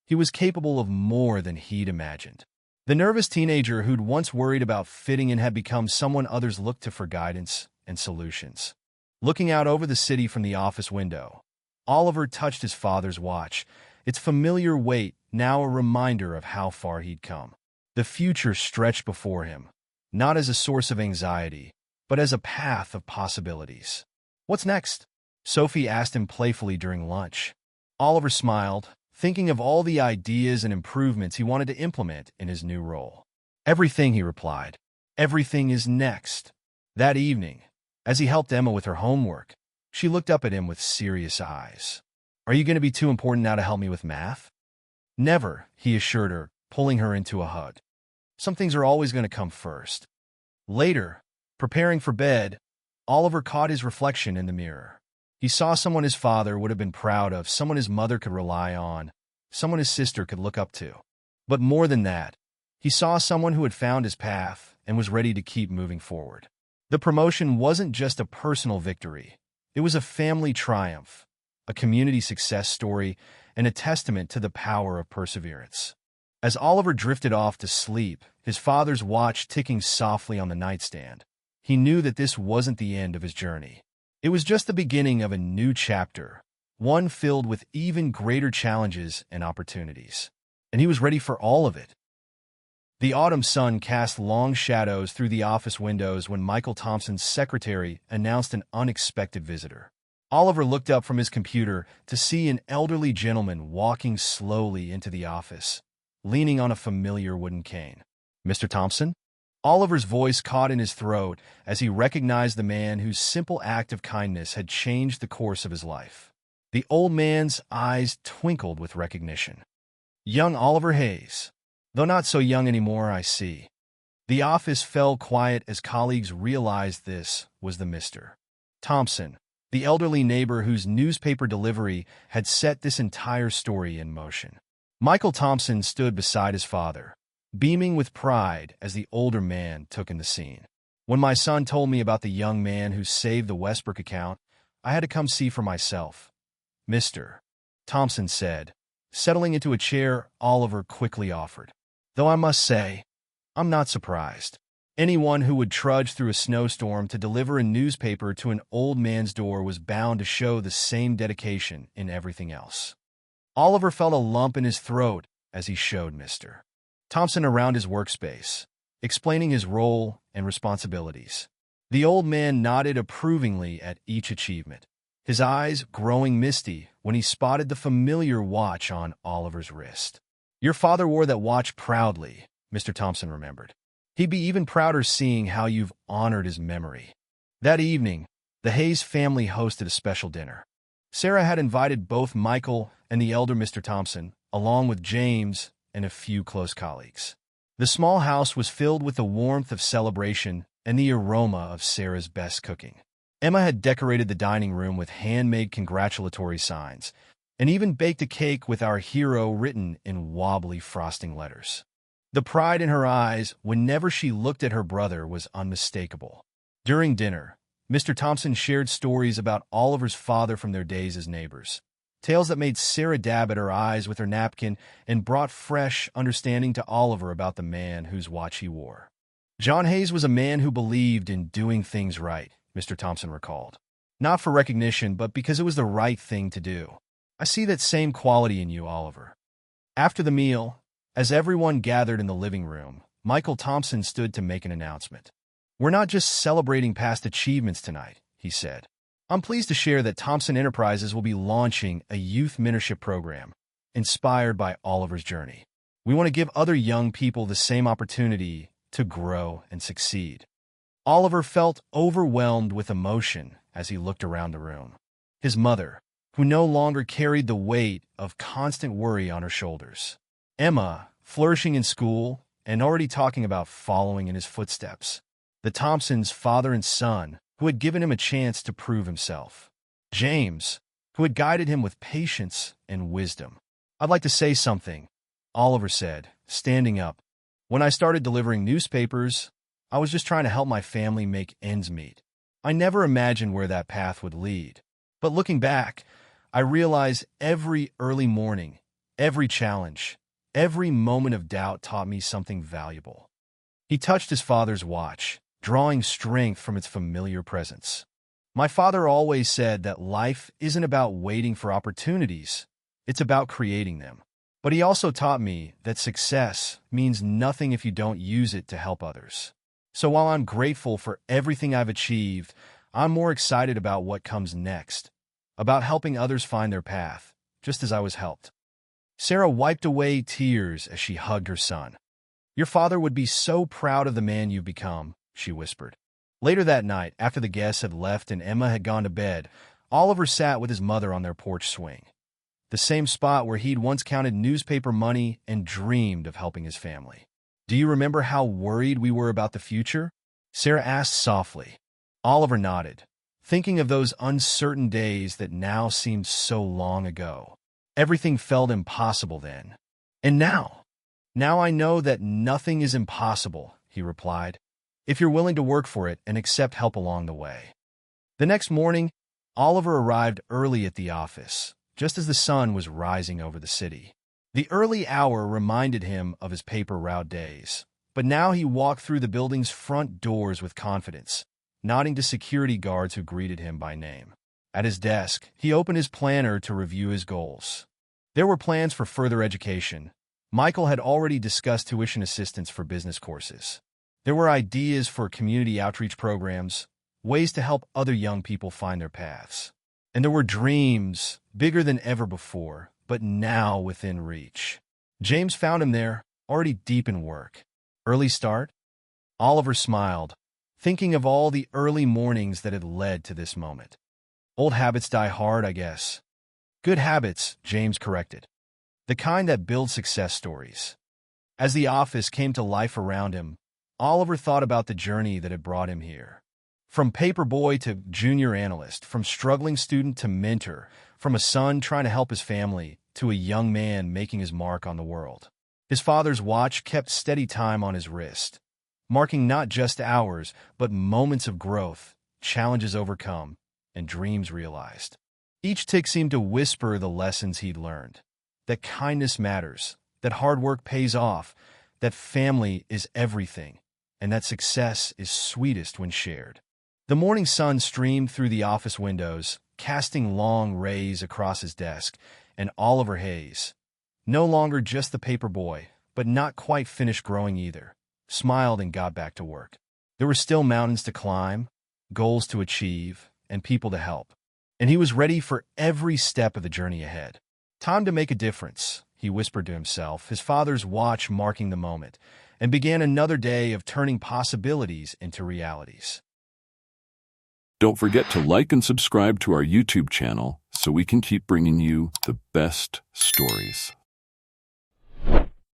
He was capable of more than he'd imagined. The nervous teenager who'd once worried about fitting in had become someone others looked to for guidance and solutions. Looking out over the city from the office window, Oliver touched his father's watch, its familiar weight now a reminder of how far he'd come. The future stretched before him, not as a source of anxiety, but as a path of possibilities. "What's next?" Sophie asked him playfully during lunch. Oliver smiled, thinking of all the ideas and improvements he wanted to implement in his new role. "Everything," he replied. "Everything is next." That evening, as he helped Emma with her homework, she looked up at him with serious eyes. "Are you going to be too important now to help me with math?" "Never," he assured her, pulling her into a hug. "Some things are always going to come first." Later, preparing for bed, Oliver caught his reflection in the mirror. He saw someone his father would have been proud of, someone his mother could rely on, someone his sister could look up to. But more than that, he saw someone who had found his path and was ready to keep moving forward. The promotion wasn't just a personal victory. It was a family triumph, a community success story, and a testament to the power of perseverance. As Oliver drifted off to sleep, his father's watch ticking softly on the nightstand, he knew that this wasn't the end of his journey. It was just the beginning of a new chapter, one filled with even greater challenges and opportunities. And he was ready for all of it. The autumn sun cast long shadows through the office windows when Michael Thompson's secretary announced an unexpected visitor. Oliver looked up from his computer to see an elderly gentleman walking slowly into the office, leaning on a familiar wooden cane. "Mr. Thompson?" Oliver's voice caught in his throat as he recognized the man whose simple act of kindness had changed the course of his life. The old man's eyes twinkled with recognition. "Young Oliver Hayes. Though not so young anymore, I see." The office fell quiet as colleagues realized this was the Mr. Thompson, the elderly neighbor whose newspaper delivery had set this entire story in motion. Michael Thompson stood beside his father, beaming with pride as the older man took in the scene. "When my son told me about the young man who saved the Westbrook account, I had to come see for myself." "Mr. Thompson said, settling into a chair Oliver quickly offered. "Though I must say, I'm not surprised. Anyone who would trudge through a snowstorm to deliver a newspaper to an old man's door was bound to show the same dedication in everything else." Oliver felt a lump in his throat as he showed Mr. Thompson around his workspace, explaining his role and responsibilities. The old man nodded approvingly at each achievement, his eyes growing misty when he spotted the familiar watch on Oliver's wrist. "Your father wore that watch proudly," Mr. Thompson remembered. "He'd be even prouder seeing how you've honored his memory." That evening, the Hayes family hosted a special dinner. Sarah had invited both Michael and the elder Mr. Thompson, along with James and a few close colleagues. The small house was filled with the warmth of celebration and the aroma of Sarah's best cooking. Emma had decorated the dining room with handmade congratulatory signs, and even baked a cake with our hero written in wobbly frosting letters. The pride in her eyes whenever she looked at her brother was unmistakable. During dinner, Mr. Thompson shared stories about Oliver's father from their days as neighbors, tales that made Sarah dab at her eyes with her napkin and brought fresh understanding to Oliver about the man whose watch he wore. John Hayes was a man who believed in doing things right, Mr. Thompson recalled. Not for recognition, but because it was the right thing to do. I see that same quality in you, Oliver. After the meal, as everyone gathered in the living room, Michael Thompson stood to make an announcement. We're not just celebrating past achievements tonight, he said. I'm pleased to share that Thompson Enterprises will be launching a youth mentorship program inspired by Oliver's journey. We want to give other young people the same opportunity to grow and succeed. Oliver felt overwhelmed with emotion as he looked around the room. His mother, who no longer carried the weight of constant worry on her shoulders. Emma, flourishing in school and already talking about following in his footsteps. The Thompsons, father and son, who had given him a chance to prove himself. James, who had guided him with patience and wisdom. I'd like to say something, Oliver said, standing up. When I started delivering newspapers, I was just trying to help my family make ends meet. I never imagined where that path would lead. But looking back, I realize every early morning, every challenge, every moment of doubt taught me something valuable. He touched his father's watch, drawing strength from its familiar presence. My father always said that life isn't about waiting for opportunities, it's about creating them. But he also taught me that success means nothing if you don't use it to help others. So while I'm grateful for everything I've achieved, I'm more excited about what comes next, about helping others find their path, just as I was helped. Sarah wiped away tears as she hugged her son. Your father would be so proud of the man you've become, she whispered. Later that night, after the guests had left and Emma had gone to bed, Oliver sat with his mother on their porch swing. The same spot where he'd once counted newspaper money and dreamed of helping his family. Do you remember how worried we were about the future? Sarah asked softly. Oliver nodded, thinking of those uncertain days that now seemed so long ago. Everything felt impossible then. And now? Now I know that nothing is impossible, he replied, if you're willing to work for it and accept help along the way. The next morning, Oliver arrived early at the office, just as the sun was rising over the city. The early hour reminded him of his paper route days, but now he walked through the building's front doors with confidence, nodding to security guards who greeted him by name. At his desk, he opened his planner to review his goals. There were plans for further education. Michael had already discussed tuition assistance for business courses. There were ideas for community outreach programs, ways to help other young people find their paths. And there were dreams, bigger than ever before, but now within reach. James found him there, already deep in work. Early start? Oliver smiled, thinking of all the early mornings that had led to this moment. Old habits die hard, I guess. Good habits, James corrected. The kind that build success stories. As the office came to life around him, Oliver thought about the journey that had brought him here. From paper boy to junior analyst, from struggling student to mentor, from a son trying to help his family to a young man making his mark on the world. His father's watch kept steady time on his wrist, marking not just hours, but moments of growth, challenges overcome, and dreams realized. Each tick seemed to whisper the lessons he'd learned. That kindness matters, that hard work pays off, that family is everything, and that success is sweetest when shared. The morning sun streamed through the office windows, casting long rays across his desk, and Oliver Hayes, no longer just the paper boy, but not quite finished growing either, smiled and got back to work. There were still mountains to climb, goals to achieve, and people to help, and he was ready for every step of the journey ahead. Time to make a difference, he whispered to himself, his father's watch marking the moment, and began another day of turning possibilities into realities. Don't forget to like and subscribe to our YouTube channel so we can keep bringing you the best stories.